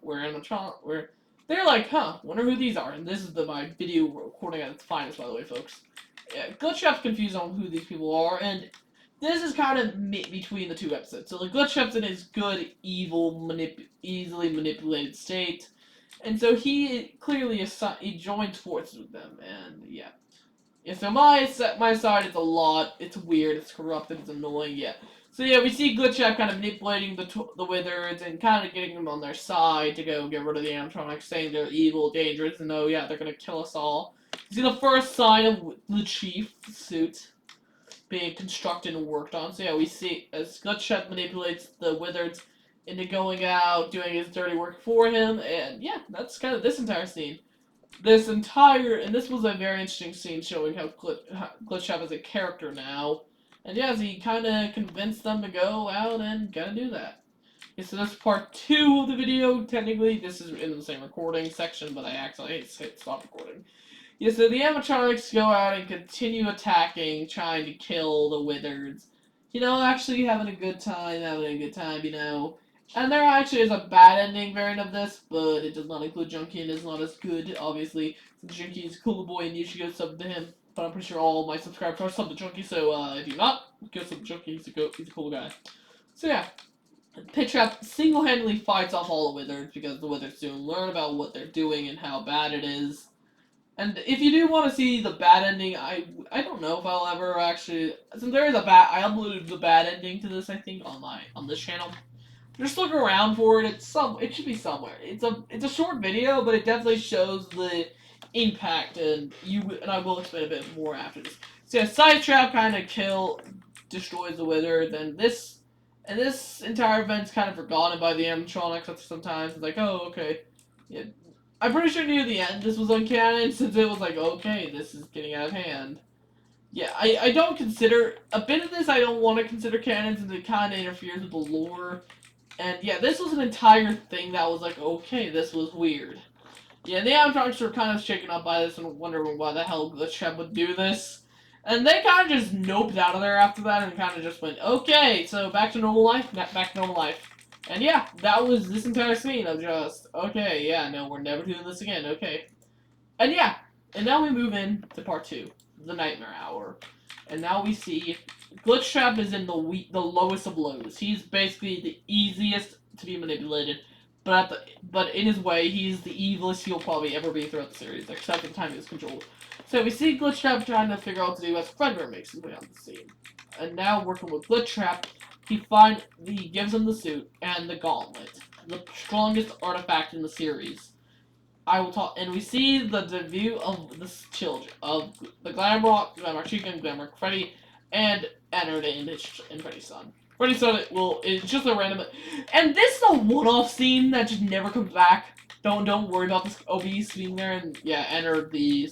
where they're like, huh, wonder who these are. And this is my video recording at its finest, by the way, folks. Yeah, Glitch Chef's confused on who these people are, and this is kind of between the two episodes. So the Glitch Chef's in his good, evil, easily manipulated state. And so he clearly he joins forces with them, and yeah. Yeah, so my side is a lot. It's weird. It's corrupted. It's annoying. Yeah. So yeah, we see Glitchap kind of manipulating the Wizards and kind of getting them on their side to go get rid of the animatronics, saying they're evil, dangerous, and oh yeah, they're gonna kill us all. You see the first sign of the Chief suit being constructed and worked on. So yeah, we see as Glitchap manipulates the Wizards into going out, doing his dirty work for him, and yeah, that's kind of this entire scene. And this was a very interesting scene showing how Glitchap is a character now. And yes, he kind of convinced them to go out and gotta do that. Okay, so that's part 2 of the video. Technically, this is in the same recording section, but I accidentally hit stop recording. Yeah, so the animatronics go out and continue attacking, trying to kill the wizards. You know, actually having a good time, you know. And there actually is a bad ending variant of this, but it does not include Junkie and is not as good, obviously. Since Junkie is a cool boy and you should go sub to him. But I'm pretty sure all my subscribers are sub to Junkie, so if you're not, go sub to Junkie, he's a cool guy. So yeah. Pit Trap single-handedly fights off all the wizards because the wizards soon learn about what they're doing and how bad it is. And if you do want to see the bad ending, I don't know if I'll ever actually, since there is I uploaded the bad ending to this, I think, on this channel. Just look around for it. It should be somewhere. It's a short video, but it definitely shows the impact, and I will explain a bit more after this. So yeah, Side Trap kind of destroys the wizard, and this entire event's kind of forgotten by the animatronics sometimes. It's like, oh, okay. Yeah, I'm pretty sure near the end this was uncanon, since it was like, okay, this is getting out of hand. Yeah, I don't consider, a bit of this I don't want to consider canon, since it kind of interferes with the lore. And yeah, this was an entire thing that was like, okay, this was weird. Yeah, the animatronics were kind of shaken up by this and wondering why the hell Glitchtrap would do this. And they kind of just noped out of there after that and kind of just went, okay, so back to normal life, back to normal life. And yeah, that was this entire scene of just, okay, yeah, no, we're never doing this again, okay. And yeah, and now we move in to part 2, the Nightmare Hour. And now we see Glitchtrap is in the lowest of lows. He's basically the easiest to be manipulated, but in his way, he's the evilest he'll probably ever be throughout the series, except for the time he was controlled. So we see Glitchtrap trying to figure out what to do as Fredbear makes his way on the scene. And now working with Glitchtrap, he gives him the suit and the gauntlet, the strongest artifact in the series. I will talk, and we see the debut of the children of the Glamrock, Glamrock Chica, Glamrock Freddy, and Ennard and Freddy's son. Freddy's son it's just a random, and this is a one-off scene that just never comes back. Don't worry about this obese being there, and yeah, Ennard the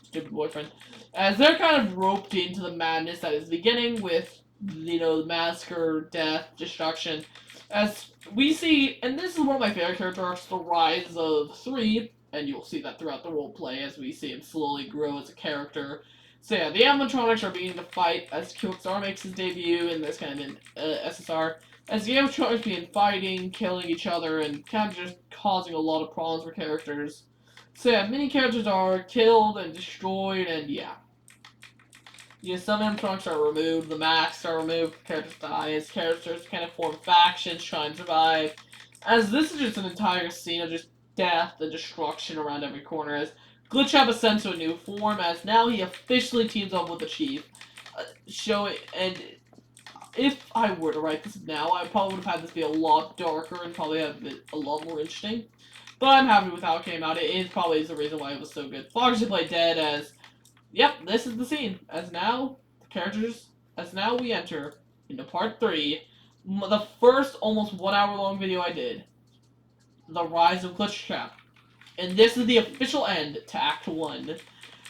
stupid boyfriend, as they're kind of roped into the madness that is beginning with, you know, massacre, death, destruction. As we see, and this is one of my favorite character arcs, the rise of 3, and you'll see that throughout the roleplay as we see him slowly grow as a character. So yeah, the animatronics are beginning to fight as QXR makes his debut in this kind of SSR. as the animatronics being fighting, killing each other, and kind of just causing a lot of problems for characters. So yeah, many characters are killed and destroyed, and yeah. Yeah, some animatronics are removed, the masks are removed, characters die, as characters kind of form factions, try and survive. As this is just an entire scene of just death and destruction around every corner, as Glitchtrap ascends to a new form, as now he officially teams up with the Chief. And if I were to write this now, I probably would have had this be a lot darker and probably have it a lot more interesting. But I'm happy with how it came out. It is probably the reason why it was so good. Fox should play dead as, yep, this is the scene. As now we enter into part 3, the first almost 1 hour long video I did, The Rise of Glitchtrap. And this is the official end to Act 1.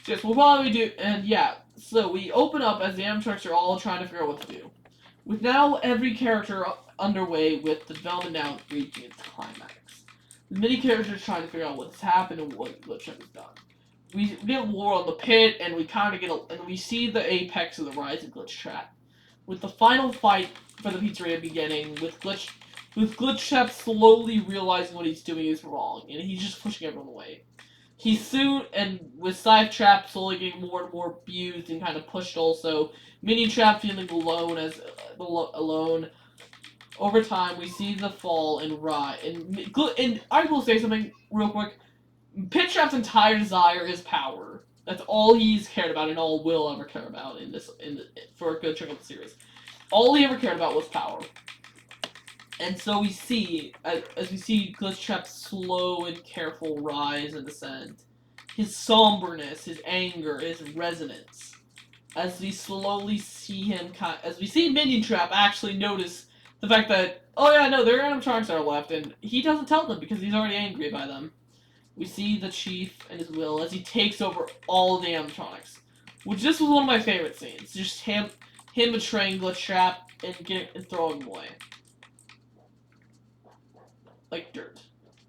Just we'll probably do, and yeah, so we open up as the animatronics are all trying to figure out what to do. With now every character underway with the development now reaching its climax. Many characters trying to figure out what's happened and what Glitchtrap has done. We get war on the pit, and we kind of and we see the apex of the rise of Glitchtrap. With the final fight for the pizzeria beginning, with Glitchtrap slowly realizing what he's doing is wrong, and he's just pushing everyone away. He soon, and with Trap slowly getting more and more abused and kind of pushed also, Mini Trap feeling alone. Over time, we see the fall and rise. And I will say something real quick. Pit Trap's entire desire is power. That's all he's cared about and all will ever care about for a good chunk of the series. All he ever cared about was power. And so we see, as we see Glitchtrap's slow and careful rise and descent, his somberness, his anger, his resonance, as we slowly see him, as we see Minion Trap actually notice the fact that, oh yeah, no, there are animatronics that are left, and he doesn't tell them because he's already angry by them. We see the Chief and his will as he takes over all the animatronics, which this was one of my favorite scenes. Just him betraying Glitchtrap and throwing him away. Like dirt.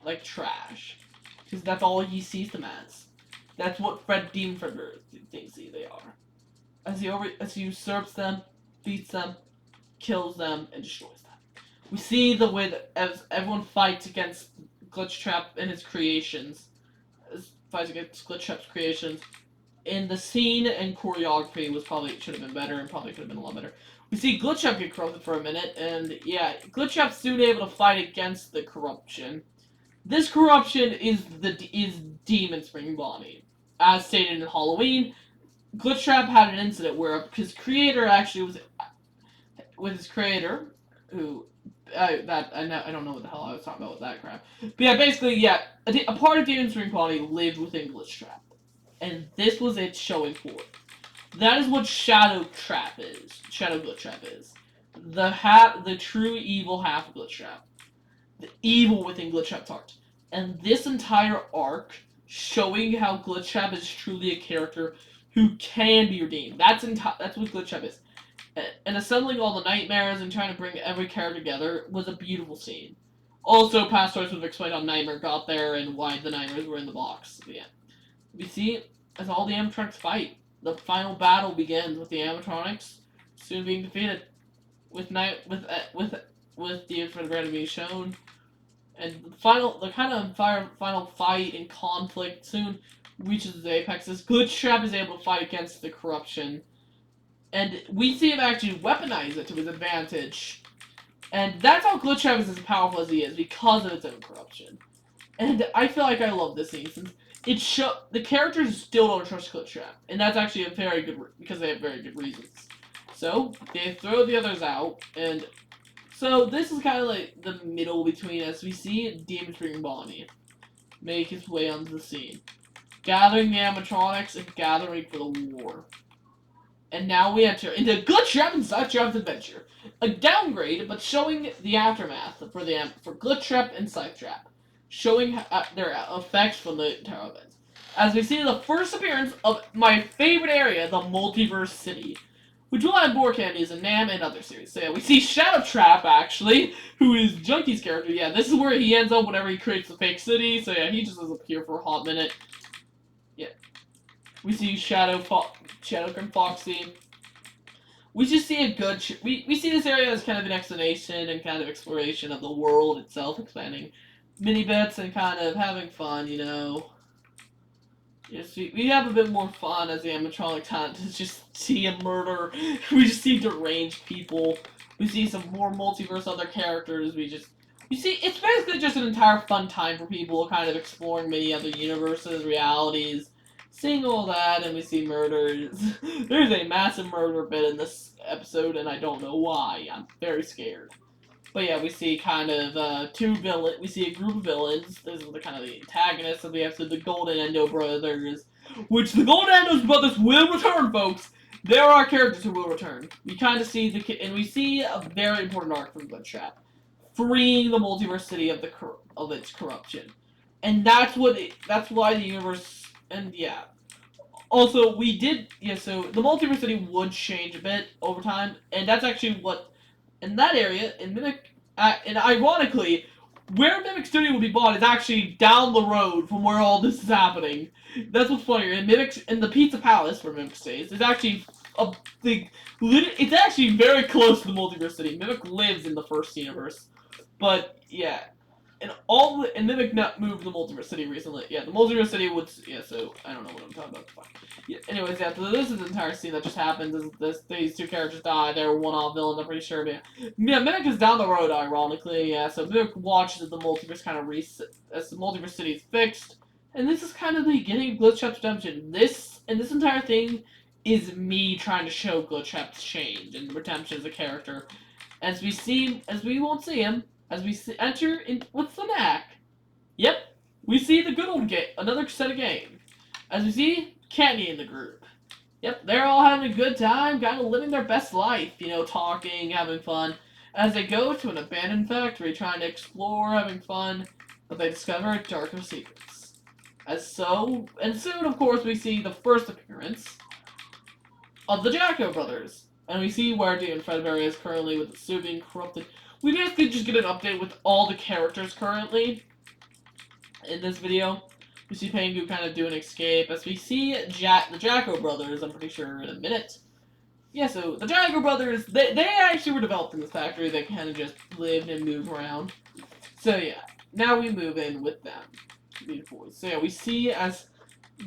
Like trash. Because that's all he sees them as. That's what Demon Fred thinks they are. As he usurps them, beats them, kills them, and destroys them. We see the way that as everyone fights against Glitchtrap and his creations. And the scene and choreography should have been better and probably could have been a lot better. We see Glitchtrap get corrupted for a minute, and yeah, Glitchtrap's soon able to fight against the corruption. This corruption is Demon Spring Bonnie. As stated in Halloween, Glitchtrap had an incident where his creator actually was with his creator, who I don't know what the hell I was talking about with that crap. But yeah, basically, yeah, a part of Demon Spring Bonnie lived within Glitchtrap. And this was its showing forth. That is what Shadow Glitchtrap is. The true evil half of Glitchtrap. The evil within Glitchtrap's heart. And this entire arc showing how Glitchtrap is truly a character who can be redeemed. That's what Glitchtrap is. And assembling all the nightmares and trying to bring every character together was a beautiful scene. Also, past stories would have explained how Nightmare got there and why the nightmares were in the box. But yeah. We see as all the animatronics fight. The final battle begins with the animatronics soon being defeated, with the infrared red being shown, and the final fight and conflict soon reaches its apex. As Glitchtrap is able to fight against the corruption, and we see him actually weaponize it to his advantage, and that's how Glitchtrap is as powerful as he is because of its own corruption. And I feel like I love this scene since the characters still don't trust Glitchtrap, and that's actually a very good because they have very good reasons. So they throw the others out, and so this is kind of like the middle between as we see Demon Spring Bonnie make his way onto the scene, gathering the animatronics and gathering for the war. And now we enter into Glitchtrap and Scythetrap's adventure, a downgrade, but showing the aftermath for Glitchtrap and Scythetrap, showing their effects from the entire event. As we see the first appearance of my favorite area, the Multiverse City, which will have more cameos in Nam and other series. So yeah, we see Shadow Trap actually, who is Junkie's character. Yeah, this is where he ends up whenever he creates the fake city. So yeah, he just doesn't appear for a hot minute. Yeah, we see Shadow and Foxy. we just see a good. We see this area as kind of an explanation and kind of exploration of the world itself, expanding mini bits and kind of having fun. Yes, we have a bit more fun as the animatronic talent to just see a murder. We just see deranged people. We see some more multiverse other characters. We see it's basically just an entire fun time for people kind of exploring many other universes, realities, seeing all that, and we see murders. There's a massive murder bit in this episode, and I don't know why. I'm very scared. But yeah, we see kind of we see a group of villains. Those are the kind of the antagonists of the episode, the Golden Endo brothers, which the Golden Endo brothers will return, folks. There are characters who will return. We kind of see and we see a very important arc from Bloodtrap, freeing the multiverse city of its corruption, and that's why the universe and yeah. Also, so the multiverse city would change a bit over time, and that's actually what in that area, in Mimic, and ironically, where Mimic Studio would be bought is actually down the road from where all this is happening. That's what's funnier. In the Pizza Palace where Mimic stays, is actually a big. It's actually very close to the multiverse city. Mimic lives in the first universe, but yeah, and Mimic not moved the multiverse city recently. Yeah, the multiverse city would. Yeah, so I don't know what I'm talking about. Fuck. Yeah. Anyways, yeah. So this is the entire scene that just happens. These two characters die. They're one-off villains. I'm pretty sure. But yeah, Mimic is down the road. Ironically, yeah. So Mimic watches as the multiverse kind of reset as the multiverse city is fixed, and this is kind of the beginning of Glitchtrap's redemption. This entire thing is me trying to show Glitchtrap's change and redemption as a character. As we won't see him, as we enter in with FNAF. Yep, we see the good old game, another set of game. As we see Candy in the group. Yep, they're all having a good time, kind of living their best life, talking, having fun. As they go to an abandoned factory, trying to explore, having fun, but they discover darker secrets. And soon, of course, we see the first appearance of the Jacko brothers. And we see where Demon Fredbear is currently with the suit being corrupted. We basically just get an update with all the characters currently in this video. We see Pengu kind of do an escape as we see the Jacko brothers, I'm pretty sure, in a minute. Yeah, so the Jacko brothers, they actually were developed in this factory. They kind of just lived and moved around. So yeah, now we move in with them. Beautiful. So yeah, we see as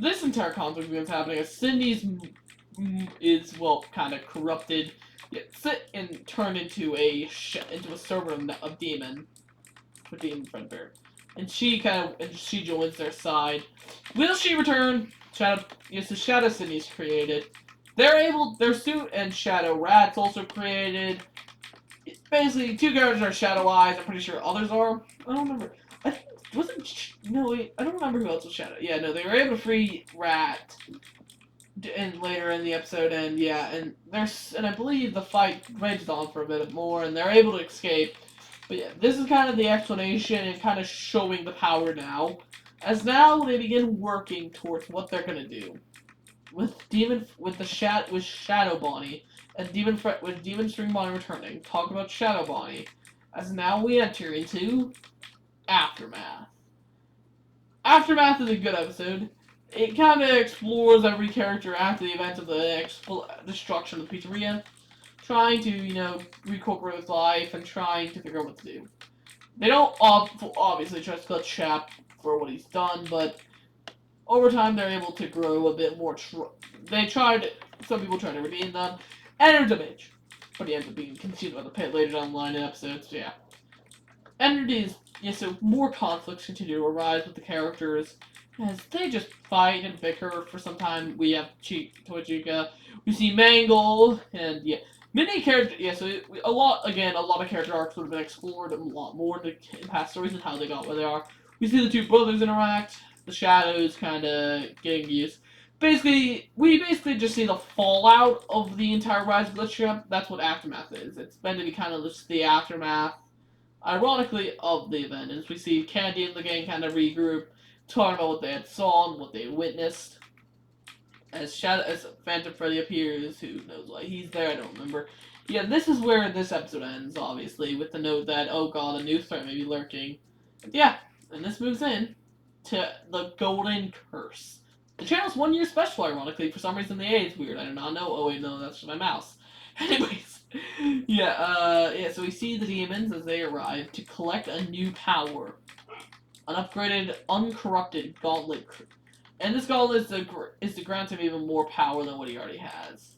this entire conflict begins happening as Cindy's is, well, kind of corrupted, and turned into a servant of Demon, for Demon Fredbear. And she joins their side. Will she return? Shadow City's created. Their suit and Shadow Rat's also created. Basically, two characters are Shadow Eyes. I'm pretty sure others are. I don't remember. I think I don't remember who else was Shadow. Yeah, no, they were able to free Rat. And later in the episode, and yeah, and I believe the fight rages on for a bit more, and they're able to escape. But yeah, this is kind of the explanation and kind of showing the power now, as now they begin working towards what they're gonna do with Shadow Bonnie and with Demon String Bonnie returning. Talk about Shadow Bonnie, as now we enter into Aftermath. Aftermath is a good episode. It kind of explores every character after the events of the destruction of the pizzeria, trying to, recuperate his life and trying to figure out what to do. They don't obviously trust Chap for what he's done, but over time they're able to grow a bit more. Some people tried to redeem them, and it was a bitch. But he ends up being consumed by the pit later down the line in episodes, so yeah. So more conflicts continue to arise with the characters as they just fight and bicker for some time. We have Tojiga, we see Mangle, and yeah, many characters. Yeah, so a lot of character arcs would have been explored a lot more in past stories and how they got where they are. We see the two brothers interact, the shadows kind of getting used. We basically just see the fallout of the entire Rise of Glitchtrap. That's what Aftermath is. It's meant to be kind of just the aftermath, ironically, of the event. As we see Candy and the gang kind of regroup, talking about what they had saw and what they had witnessed. As Phantom Freddy appears, who knows why he's there, I don't remember. Yeah, this is where this episode ends, obviously, with the note that, oh god, a new threat may be lurking. Yeah, and this moves in to the Golden Curse. The channel's 1 year special, ironically. For some reason, the A is weird. I do not know. Oh, wait, no, that's just my mouse. Anyways, yeah, so we see the demons as they arrive to collect a new power. An upgraded, uncorrupted gauntlet. And this gauntlet is to grant him even more power than what he already has.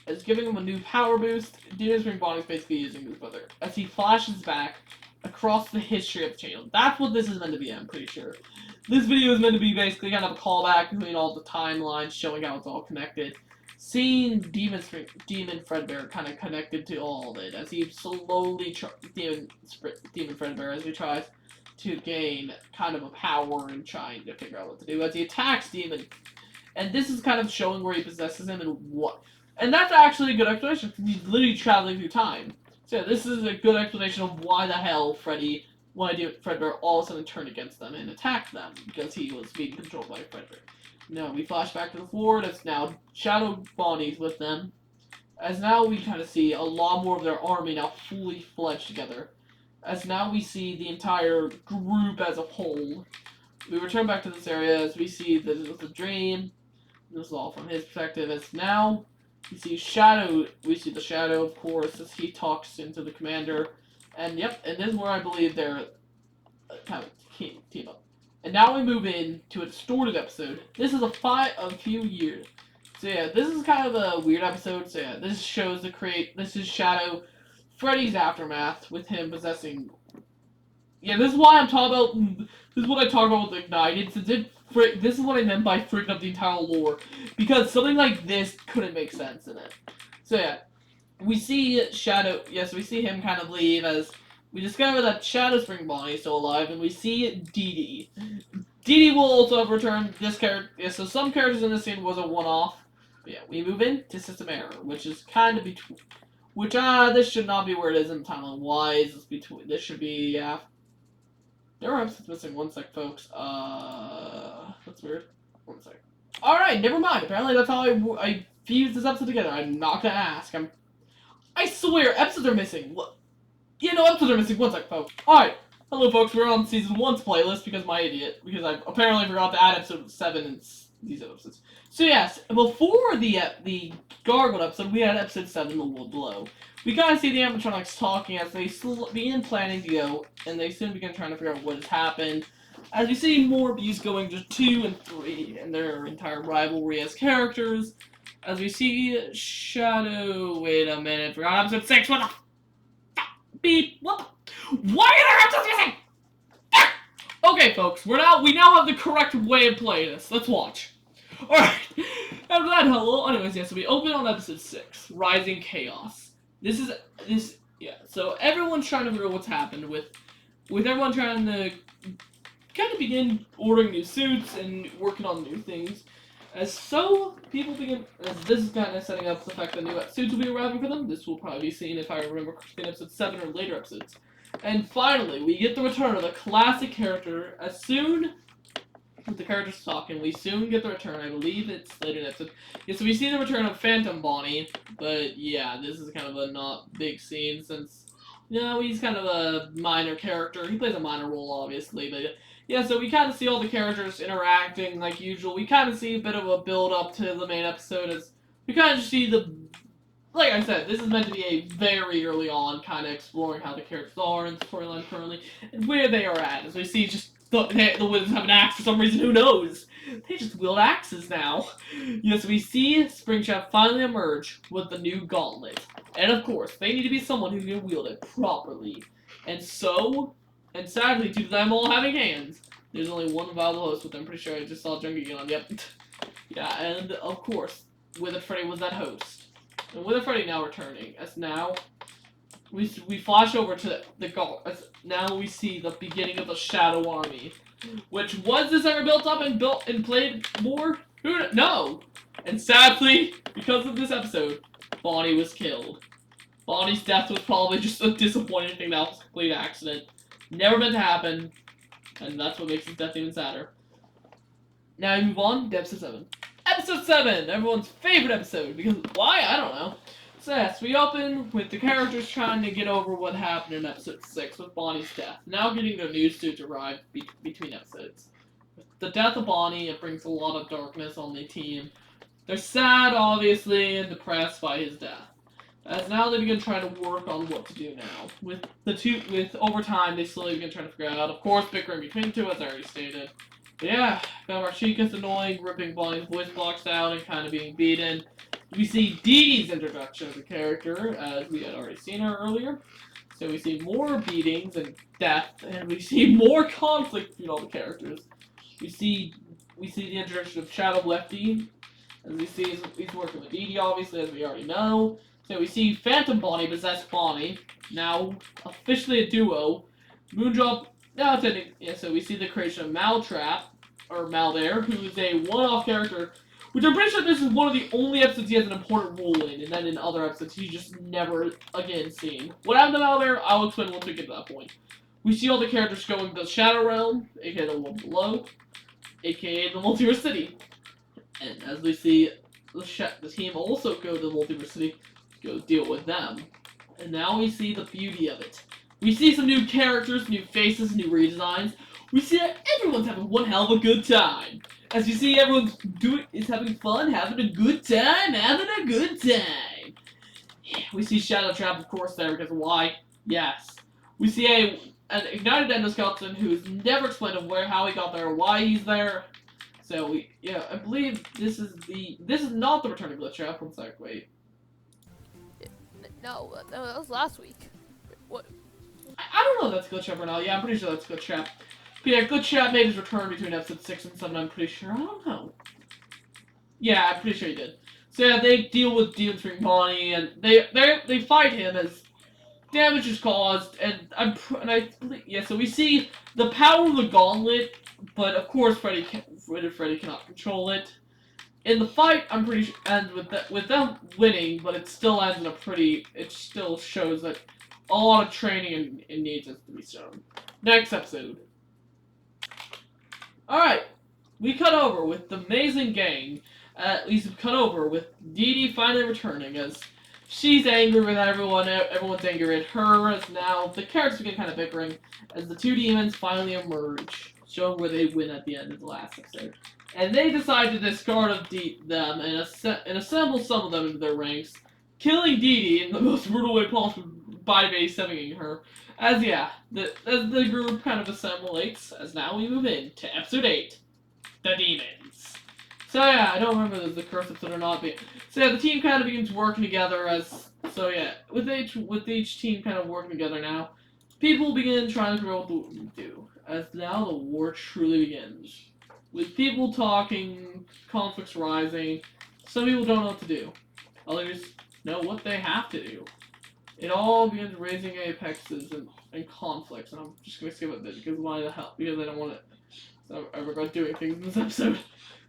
It's giving him a new power boost. Demons bring Bonnie's basically using his brother. As he flashes back across the history of the channel. That's what this is meant to be, I'm pretty sure. This video is meant to be basically kind of a callback between all the timelines, showing how it's all connected. Seeing Demon Fredbear kind of connected to all of it, as he slowly Demon Fredbear as he tries to gain kind of a power and trying to figure out what to do as he attacks Demon. And this is kind of showing where he possesses him and what. And that's actually a good explanation. He's literally traveling through time. So yeah, this is a good explanation of why the hell Fredbear all of a sudden turned against them and attacked them, because he was being controlled by Fredbear. Now we flash back to the floor, it's now Shadow Bonnie's with them. As now we kind of see a lot more of their army now fully fledged together. As now we see the entire group as a whole. We return back to this area as we see that it was a dream. This is all from his perspective. As now we see Shadow, the Shadow, of course, as he talks into the commander. And yep, and this is where I believe they're kind of team up. And now we move in to a distorted episode. This is a few years. So yeah, this is kind of a weird episode. So yeah, this shows this is Shadow, Freddy's aftermath with him possessing. Yeah, this is why I'm talking about. This is what I talk about with Ignited. This is what I meant by freaking up the entire lore, because something like this couldn't make sense in it. So yeah, we see Shadow. Yes, we see him kind of leave as we discover that Shadow Spring Bonnie is still alive, and we see Dee Dee. Dee Dee will also have returned. This character. Yeah, so some characters in this scene was a one-off. But yeah, we move in to System Error, which is kind of between. Which this should not be where it is in the timeline. Why is this between? This should be There are episodes missing. One sec, folks. That's weird. One sec. Alright, never mind. Apparently that's how I fused this episode together. I'm not gonna ask. I swear, episodes are missing. What? Yeah, no, episodes are missing. One sec, folks. Alright. Hello, folks. We're on Season 1's playlist because my idiot. Because I apparently forgot to add episode 7 and these episodes. So yes, before the Gargoyle episode, we had episode 7, The World Below. We kind of see the animatronics talking as they begin planning to go, and they soon begin trying to figure out what has happened. As we see more abuse going to 2 and 3, and their entire rivalry as characters. As we see Shadow. Wait a minute, forgot episode 6. What the beep? What? Why are there episodes missing? Okay, folks, we now have the correct way of playing this. Let's watch. Alright, after that, hello. Anyways, yeah, so we open on episode 6, Rising Chaos. Yeah, so everyone's trying to figure out what's happened with everyone trying to kind of begin ordering new suits and working on new things. As this is kind of setting up the fact that new suits will be arriving for them. This will probably be seen, if I remember, in episode 7 or later episodes. And finally, we get the return of the classic character. As soon as the character's talking, we soon get the return. I believe it's later in the episode. Yeah, so we see the return of Phantom Bonnie, but yeah, this is kind of a not big scene since, he's kind of a minor character. He plays a minor role, obviously, but yeah, so we kind of see all the characters interacting like usual. We kind of see a bit of a build-up to the main episode as we kind of just see like I said, this is meant to be a very early on kind of exploring how the characters are in the storyline currently and where they are at. As we see just the Wizards have an axe for some reason, who knows? They just wield axes now. Yes, we see Springtrap finally emerge with the new gauntlet. And of course, they need to be someone who can wield it properly. And sadly, due to them all having hands, there's only one viable host with them. I'm pretty sure I just saw Junkie get on. Yep. Yeah, and of course, Withered Freddy was that host. And Withered Freddy now returning, as now we flash over to as now we see the beginning of the Shadow Army, which was this ever built up and played more? No! And sadly, because of this episode, Bonnie was killed. Bonnie's death was probably just a disappointing thing that was a complete accident. Never meant to happen, and that's what makes his death even sadder. Now we move on to episode 7. Episode 7! Everyone's favorite episode, because why? I don't know. So yes, we open with the characters trying to get over what happened in episode 6 with Bonnie's death. Now getting their new suits arrived between episodes. With the death of Bonnie, it brings a lot of darkness on the team. They're sad, obviously, and depressed by his death. As now they begin trying to work on what to do now. With over time, they slowly begin trying to figure out. Of course, bickering between the two, as I already stated. But yeah, Chica's annoying, ripping Bonnie's voice blocks out and kind of being beaten. We see Dee Dee's introduction as a character, as we had already seen her earlier. So we see more beatings and death, and we see more conflict between all the characters. We see the introduction of Shadow Lefty, as we see he's working with Dee Dee, obviously, as we already know. So we see Phantom Bonnie possess Bonnie, now officially a duo. Moondrop, now yeah, so we see the creation of Maltrap, or Malbear, who is a one-off character, which I'm pretty sure this is one of the only episodes he has an important role in, and then in other episodes he's just never again seen. What happened to Malbear, I'll explain once we get to that point. We see all the characters going to the Shadow Realm, aka the one below, aka the Multiverse City. And as we see, the team also go to the Multiverse City to go deal with them. And now we see the beauty of it. We see some new characters, new faces, new redesigns. We see that everyone's having one hell of a good time. As you see, everyone's having fun, having a good time, having a good time. Yeah, we see Shadow Trap, of course, there because why? Yes. We see an ignited endoskeleton who's never explained how he got there, or why he's there. So I believe this is not the returning glitch trap. One sec, wait. No, that was last week. What? I don't know if that's glitch trap or not. Yeah, I'm pretty sure that's glitch trap. But yeah, glitch trap made his return between episode 6 and 7. I'm pretty sure. I don't know. Yeah, I'm pretty sure he did. So yeah, they deal with Demon Spring Bonnie, and they fight him as damage is caused, and so we see the power of the gauntlet, but of course Freddy cannot control it. In the fight, I'm pretty sure ends with them winning, but it still ends in it still shows that a lot of training and needs to be shown. Next episode. Alright, we cut over with the amazing gang. At least we cut over with Dee Dee finally returning as she's angry with everyone. Everyone's angry at her as now the characters begin kind of bickering as the two demons finally emerge, showing where they win at the end of the last episode. And they decide to discard them and assemble some of them into their ranks, killing Dee Dee in the most brutal way possible by base-7ing her. As the group kind of assimilates, as now we move in to episode 8, The Demons. So yeah, I don't remember if it was the curse episode or not, but so yeah, the team kind of begins working together with each team kind of working together now, people begin trying to figure out what to do, as now the war truly begins. With people talking, conflicts rising, some people don't know what to do. Others know what they have to do. It all begins raising apexes and conflicts, and I'm just gonna skip a bit because I don't want to I regret doing things in this episode.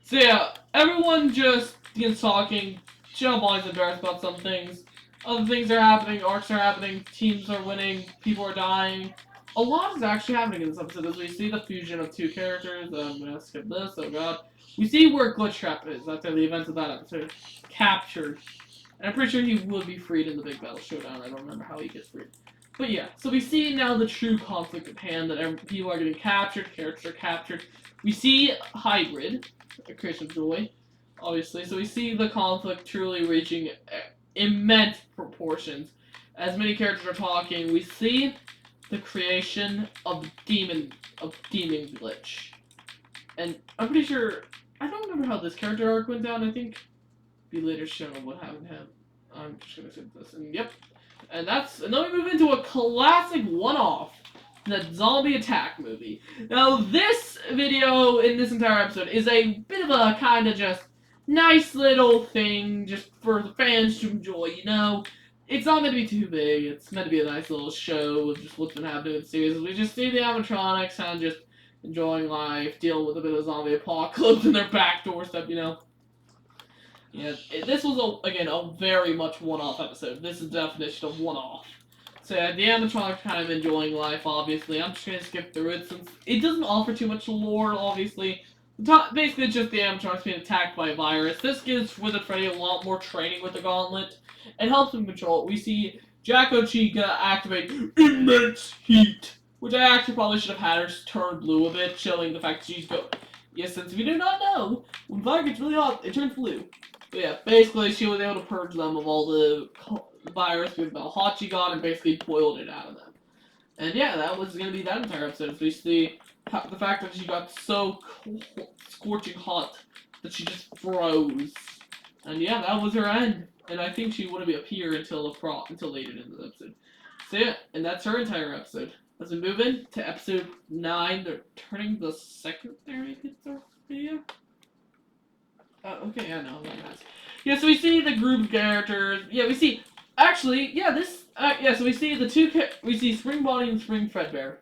So yeah, everyone just begins talking. Bonnie's embarrassed about some things. Other things are happening, arcs are happening, teams are winning, people are dying. A lot is actually happening in this episode as we see the fusion of two characters. I'm gonna skip this, oh god. We see where Glitch Trap is after the events of that episode. Captured. And I'm pretty sure he will be freed in the big battle showdown. I don't remember how he gets freed. But yeah, so we see now the true conflict at hand, that people are getting captured, characters are captured. We see Hybrid, a creation of joy, obviously. So we see the conflict truly reaching immense proportions. As many characters are talking, we see the creation of Demon Glitch. And I'm pretty sure, I don't remember how this character arc went down. I think be later shown what happened to him. I'm just gonna say this, and yep. And then we move into a classic one-off, the zombie attack movie. Now, this video in this entire episode is a bit of a kind of just nice little thing just for the fans to enjoy, you know? It's not meant to be too big, it's meant to be a nice little show of just what's been happening in the series. We just see the animatronics kind of just enjoying life, dealing with a bit of zombie apocalypse in their back doorstep, you know? Yeah, this was, again, a very much one-off episode. This is the definition of one-off. So yeah, the animatronics kind of enjoying life, obviously. I'm just going to skip through it since it doesn't offer too much lore, obviously. Basically, it's just the animatronics being attacked by a virus. This gives Wizard Freddy a lot more training with the gauntlet and helps him control it. We see Jacko Chica activate immense heat, which I actually probably should have had her turn blue a bit, showing the fact that she's go. Yes, since if you do not know, when fire gets really hot, it turns blue. But yeah, basically she was able to purge them of all the virus with how hot she got and basically boiled it out of them. And yeah, that was gonna be that entire episode. So we see the fact that she got so scorching hot that she just froze. And yeah, that was her end. And I think she wouldn't appear until later in the episode. So yeah, and that's her entire episode. Let's move in to episode 9. They're turning the secondary video. Okay, yeah, no, yeah, so we see the group of characters. Yeah, we see. Actually, yeah, this. Yeah, so we see we see Spring Bonnie and Spring Fredbear.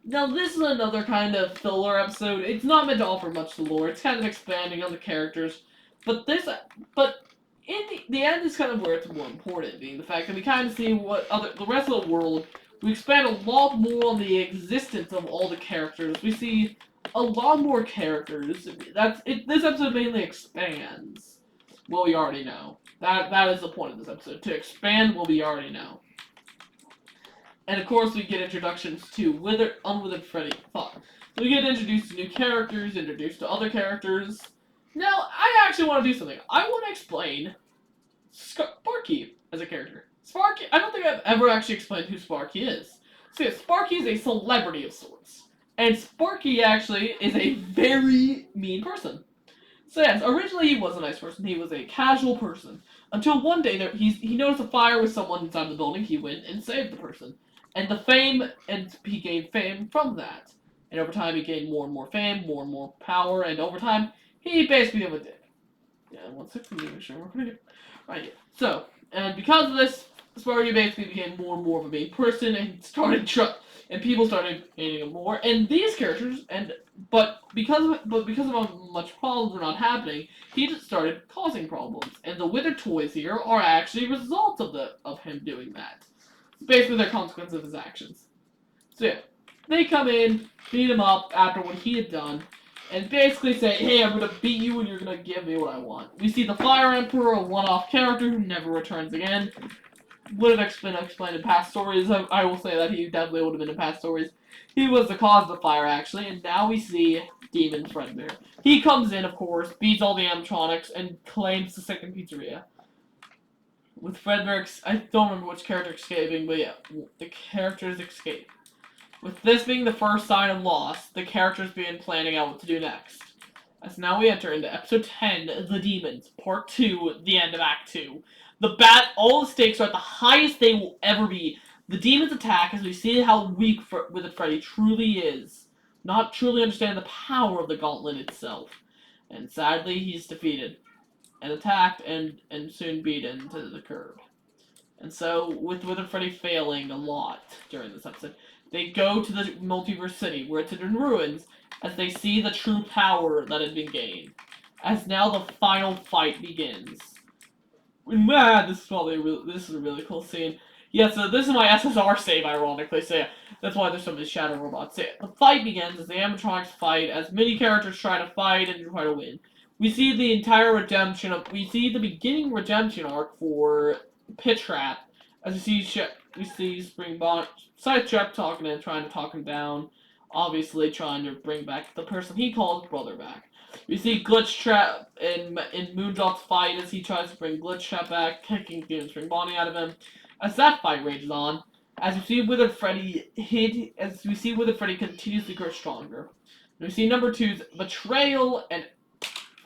Now, this is another kind of filler episode. It's not meant to offer much to lore. It's kind of expanding on the characters. But in the end is kind of where it's more important, being the fact that we kind of see the rest of the world. We expand a lot more on the existence of all the characters. We see a lot more characters. This episode mainly expands what we already know. That is the point of this episode, to expand what we already know. And of course, we get introductions to Unwithered Freddy. So we get introduced to new characters, introduced to other characters. Now, I actually want to do something. I want to explain Sparky as a character. Sparky, I don't think I've ever actually explained who Sparky is. So yeah, Sparky is a celebrity of sorts. And Sparky actually is a very mean person. So yes, originally he was a nice person. He was a casual person. Until one day he noticed a fire with someone inside the building. He went and saved the person. And he gained fame from that. And over time he gained more and more fame, more and more power, and over time he basically became a dick. Yeah, 1 second, make sure we're gonna get right. So, and because of this, Sparky basically became more and more of a main person and and people started hating him more. And these characters, but because of how much problems were not happening, he just started causing problems. And the Wither toys here are actually results of him doing that. It's basically their consequence of his actions. So yeah, they come in, beat him up after what he had done, and basically say, hey, I'm gonna beat you and you're gonna give me what I want. We see the Fire Emperor, a one-off character who never returns again. Would have explained in past stories. I will say that he definitely would have been in past stories. He was the cause of the fire, actually, and now we see Demon Fredbear. He comes in, of course, beats all the animatronics, and claims the second pizzeria. With Fredbear, I don't remember which character escaping, but yeah, the characters escape. With this being the first sign of loss, the characters begin planning out what to do next. As now we enter into episode 10, The Demons, part 2, the end of act 2. All the stakes are at the highest they will ever be. The demons attack as we see how weak Withered Freddy truly is, not truly understanding the power of the gauntlet itself. And sadly, he's defeated, and attacked, and soon beaten to the curb. And so, with Withered Freddy failing a lot during this episode, they go to the multiverse city, where it's in ruins, as they see the true power that had been gained. As now the final fight begins. This is a really cool scene. Yeah, so this is my SSR save, ironically, so yeah, that's why there's so many shadow robots. So yeah, the fight begins as the animatronics fight, as many characters try to fight and try to win. We see the entire we see the beginning redemption arc for Pit Trap, as we see Spring Bonnie, Side Trap talking and trying to talk him down, obviously trying to bring back the person he calls brother back. We see Glitch Trap in Moondrop's fight as he tries to bring Glitch Trap back, kicking Demon Spring Bonnie out of him. As that fight rages on, as we see Withered Freddy continues to grow stronger. And we see number 2's betrayal and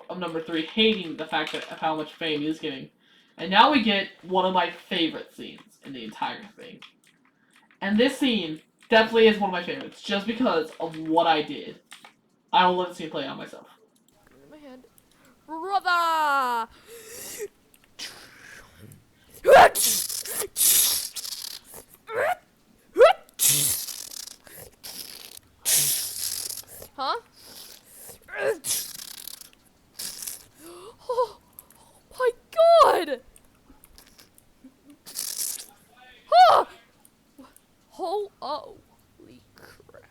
of number 3 hating the fact of how much fame he is getting. And now we get one of my favorite scenes in the entire thing. And this scene definitely is one of my favorites, just because of what I did. I will let the scene play out myself. In my head. Brother! Huh? Oh my god! Holy crap.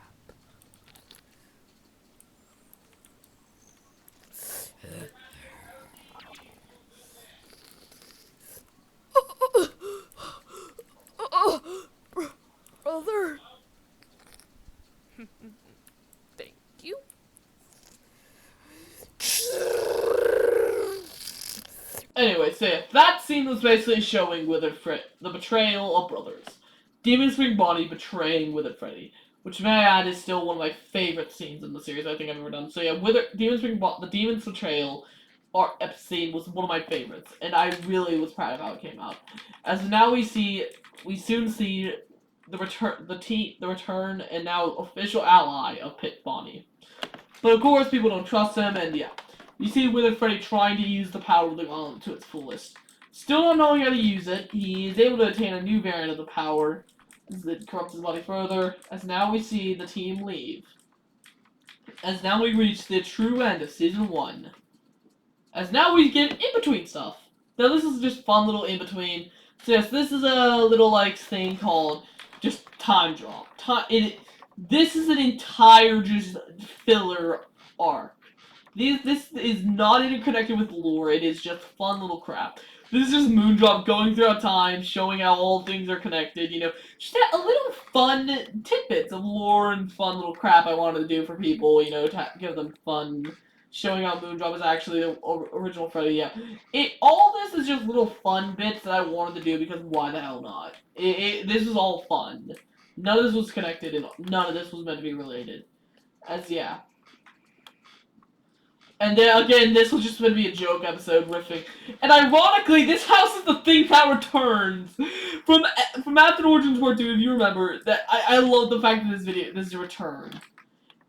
Brother. Thank you. Anyway, so yeah, that scene was basically showing the betrayal of brothers. Demon Spring Bonnie betraying Withered Freddy, which may I add is still one of my favorite scenes in the series I think I've ever done. So yeah, the Demon's betrayal scene was one of my favorites, and I really was proud of how it came out. As now we soon see the return and now official ally of Pit Bonnie. But of course, people don't trust him, and yeah. You see Withered Freddy trying to use the power of the gauntlet to its fullest. Still not knowing how to use it, he is able to attain a new variant of the power that corrupts his body further, as now we see the team leave. As now we reach the true end of Season 1. As now we get in-between stuff. Now this is just fun little in-between. So yes, this is a little like thing called just time drop. This is an entire just filler arc. This is not even connected with lore, it is just fun little crap. This is just Moondrop going throughout time, showing how all things are connected, you know. Just a little fun tidbits of lore and fun little crap I wanted to do for people, you know, to give them fun, showing how Moondrop is actually the original Freddy, yeah. All this is just little fun bits that I wanted to do because why the hell not? This is all fun. None of this was connected and none of this was meant to be related. As, yeah. And then, again, this was just going to be a joke episode, riffing. And ironically, this house is the thing that returns. From after Origins War 2, if you remember, that I love the fact that this is a return.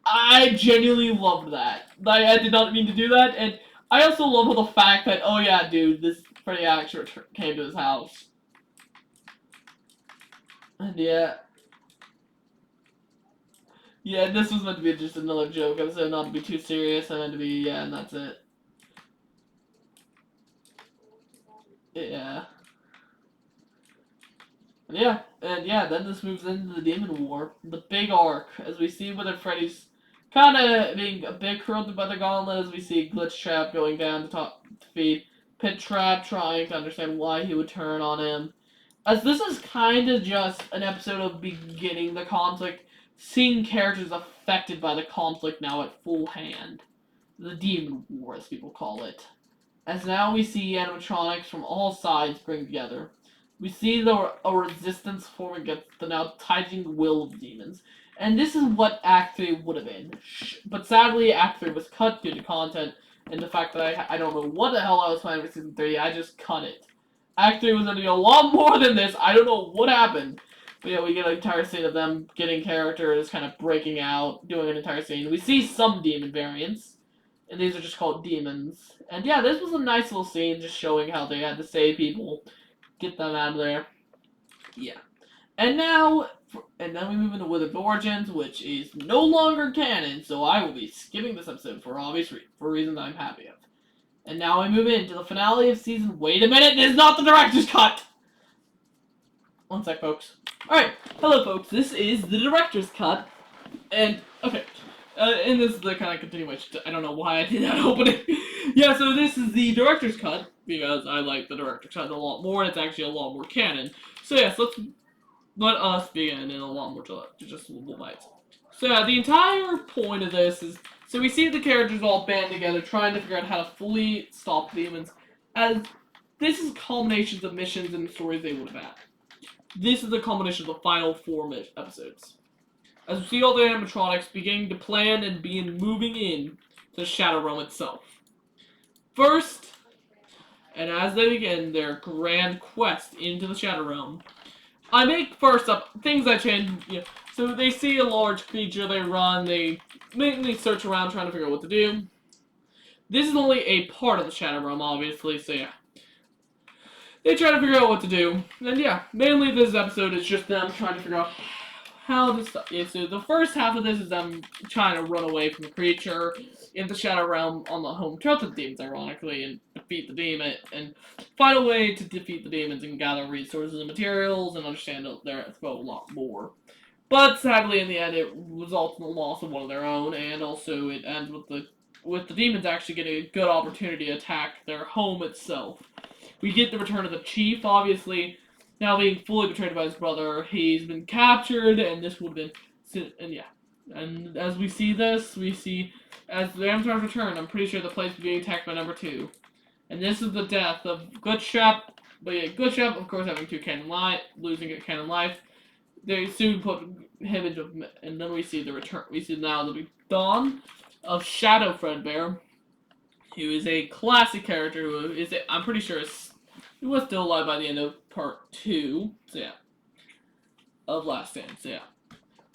I genuinely loved that. I did not mean to do that, and I also love the fact that, oh yeah, dude, this Freddy actually came to his house. And yeah. Yeah, this was meant to be just another joke episode, not to be too serious, and meant to be, yeah, and that's it. Yeah. And yeah, then this moves into the Demon War, the big arc, as we see Withered Freddy's kind of being a bit corrupted by the Gauntlet, as we see Glitch Trap going down to defeat Pit Trap, trying to understand why he would turn on him. As this is kind of just an episode of beginning the conflict, seeing characters affected by the conflict now at full hand. The Demon War, as people call it. As now we see animatronics from all sides bring together. We see a resistance forming against the now tightening will of demons. And this is what Act 3 would have been. But sadly, Act 3 was cut due to content and the fact that I don't know what the hell I was planning for Season 3. I just cut it. Act 3 was going to be a lot more than this. I don't know what happened. But yeah, we get an entire scene of them getting characters, kind of breaking out, doing an entire scene. We see some demon variants. And these are just called demons. And yeah, this was a nice little scene, just showing how they had to save people. Get them out of there. Yeah. And now we move into Withered Origins, which is no longer canon, so I will be skipping this episode for obvious reasons I'm happy of. And now we move into the finale of season... Wait a minute, this is not the director's cut! One sec, folks. Alright, hello folks, this is the director's cut. And, okay. And this is the kind of continuation. I don't know why I did that opening. Yeah, so this is the director's cut, because I like the director's cut a lot more, and it's actually a lot more canon. So yes, let us begin in a lot more just little bites. So yeah, the entire point of this is, so we see the characters all band together, trying to figure out how to fully stop demons, as this is culminations of missions and stories they would have had. This is the culmination of the final 4 episodes. As we see all the animatronics beginning to plan and begin moving in to the Shadow Realm itself. First, and as they begin their grand quest into the Shadow Realm, I make first up things that change. You know, so they see a large creature, they run, they mainly search around trying to figure out what to do. This is only a part of the Shadow Realm, obviously, so yeah. They try to figure out what to do, and yeah, mainly this episode is just them trying to figure out how to stop. Yeah, so the first half of this is them trying to run away from the creature in the Shadow Realm on the home turf of the demons, ironically, and defeat the demon, and find a way to defeat the demons and gather resources and materials and understand their expo a lot more. But sadly, in the end, it results in the loss of one of their own, and also it ends with the demons actually getting a good opportunity to attack their home itself. We get the return of the chief, obviously. Now being fully betrayed by his brother, he's been captured, and this would have been, and yeah. And as we see this, we see, as the Avatar's return, I'm pretty sure the place is being attacked by number 2. And this is the death of Goodstrap. But yeah, Goodstrap, of course, having 2 cannon life, losing a cannon life. They soon put him into, and then we see the return. We see now the dawn of Shadow Fredbear, who is a classic character who is, I'm pretty sure, he was still alive by the end of part 2. So yeah, of Last Stand. So yeah,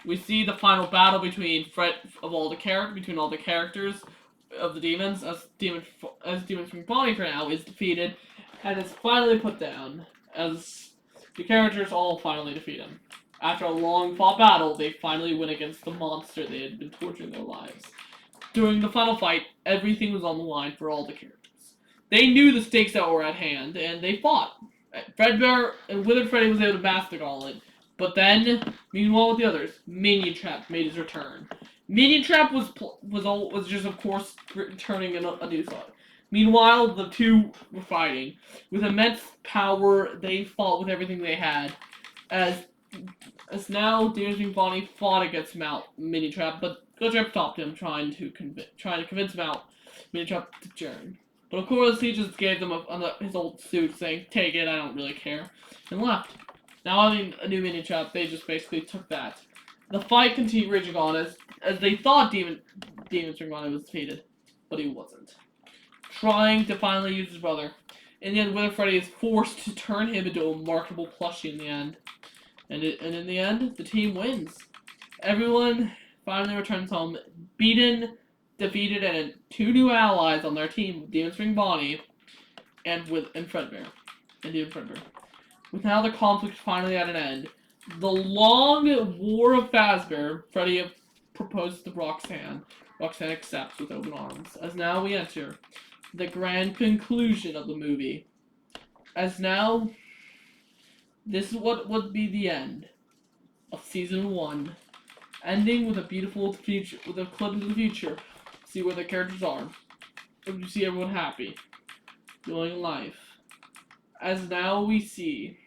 we see the final battle between all the characters of the demons, as Demons from Bonnie for now is defeated, and is finally put down as the characters all finally defeat him. After a long fought battle, they finally win against the monster they had been torturing their lives. During the final fight, everything was on the line for all the characters. They knew the stakes that were at hand, and they fought. Fredbear and Withered Freddy was able to master the gauntlet, but then, meanwhile with the others, Minion Trap made his return. Minion Trap was just, of course, returning a new thought. Meanwhile, the two were fighting. With immense power, they fought with everything they had. As now, Demons Bonnie fought against Minion Trap, but Goodstrap stopped him, trying to convince Minion Trap to join. But of course, he just gave them his old suit, saying, "Take it, I don't really care," and left. Now having a new Minion Trap, they just basically took that. The fight continued raging on as they thought Demon Bonnie was defeated, but he wasn't. Trying to finally use his brother. In the end, Withered Freddy is forced to turn him into a marketable plushie in the end. And in the end, the team wins. Everyone finally returns home, beaten, defeated, and 2 new allies on their team, Demon Spring Bonnie and Fredbear. And Demon Fredbear. With now the conflict finally at an end, the long war of Fazbear, Freddy proposes to Roxanne. Roxanne accepts with open arms. As now we enter the grand conclusion of the movie. As now, this is what would be the end of season 1, ending with a beautiful future, with a clip into the future. See where the characters are. You see everyone happy, enjoying life. As now we see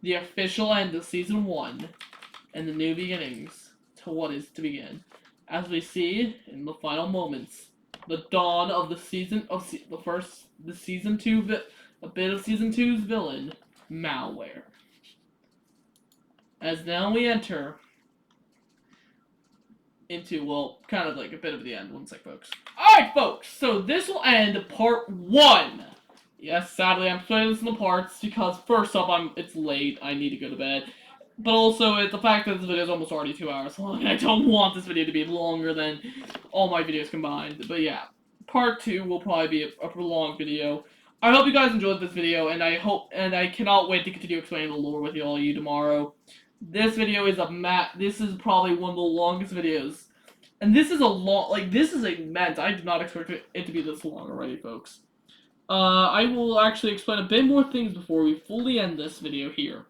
the official end of season 1 and the new beginnings to what is to begin. As we see in the final moments, the dawn of the season of the season 2 a bit of season 2's villain, Malware. As now we enter into, well, kind of like a bit of the end. One sec, folks. Alright, folks, so this will end part 1. Yes, sadly, I'm splitting this into parts because, first up, it's late. I need to go to bed. But also, it's the fact that this video is almost already 2 hours long, and I don't want this video to be longer than all my videos combined. But yeah, part 2 will probably be a prolonged video. I hope you guys enjoyed this video, and I cannot wait to continue explaining the lore with all you tomorrow. This video is this is probably one of the longest videos. And this is this is immense. I did not expect it to be this long already, folks. I will actually explain a bit more things before we fully end this video here.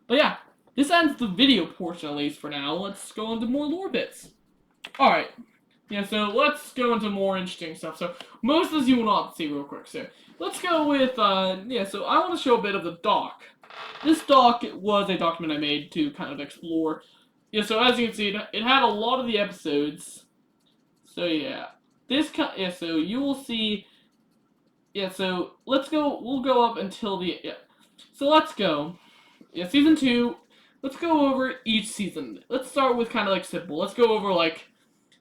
But yeah, this ends the video portion at least for now. Let's go into more lore bits. Alright. Yeah, so let's go into more interesting stuff. So, most of this you will not see real quick. So, let's go with, yeah, so I want to show a bit of the doc. This doc was a document I made to kind of explore. Yeah, so as you can see, it had a lot of the episodes. So yeah, so you will see. Yeah, so let's go. We'll go up until the So let's go. Yeah, season 2. Let's go over each season. Let's start with kind of like simple. Let's go over like.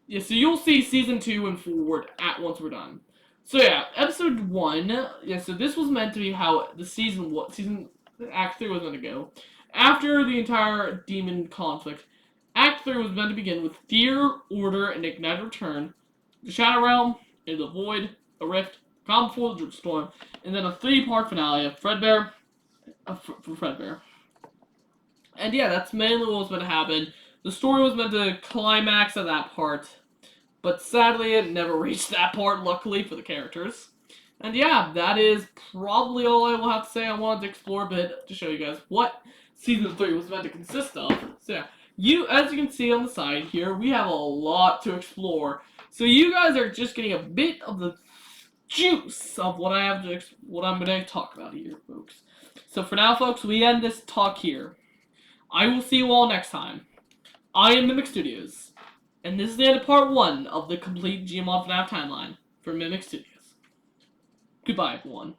Yeah, so you'll see season 2 and forward once we're done. So yeah, episode 1. Yeah, so this was meant to be how the Act 3 was meant to go. After the entire demon conflict, Act 3 was meant to begin with Fear, Order, and Ignite Return, the Shadow Realm, and the Void, a Rift, Calm Before the Storm, and then a 3-part finale of Fredbear, for Fredbear. And yeah, that's mainly what was meant to happen. The story was meant to climax at that part, but sadly it never reached that part, luckily for the characters. And yeah, that is probably all I will have to say. I wanted to explore a bit to show you guys what season 3 was meant to consist of. So yeah, as you can see on the side here, we have a lot to explore. So you guys are just getting a bit of the juice of what I'm going to talk about here, folks. So for now, folks, we end this talk here. I will see you all next time. I am Mimic Studios, and this is the end of part 1 of the complete Gmod FNAF timeline for Mimic Studios. Goodbye, everyone.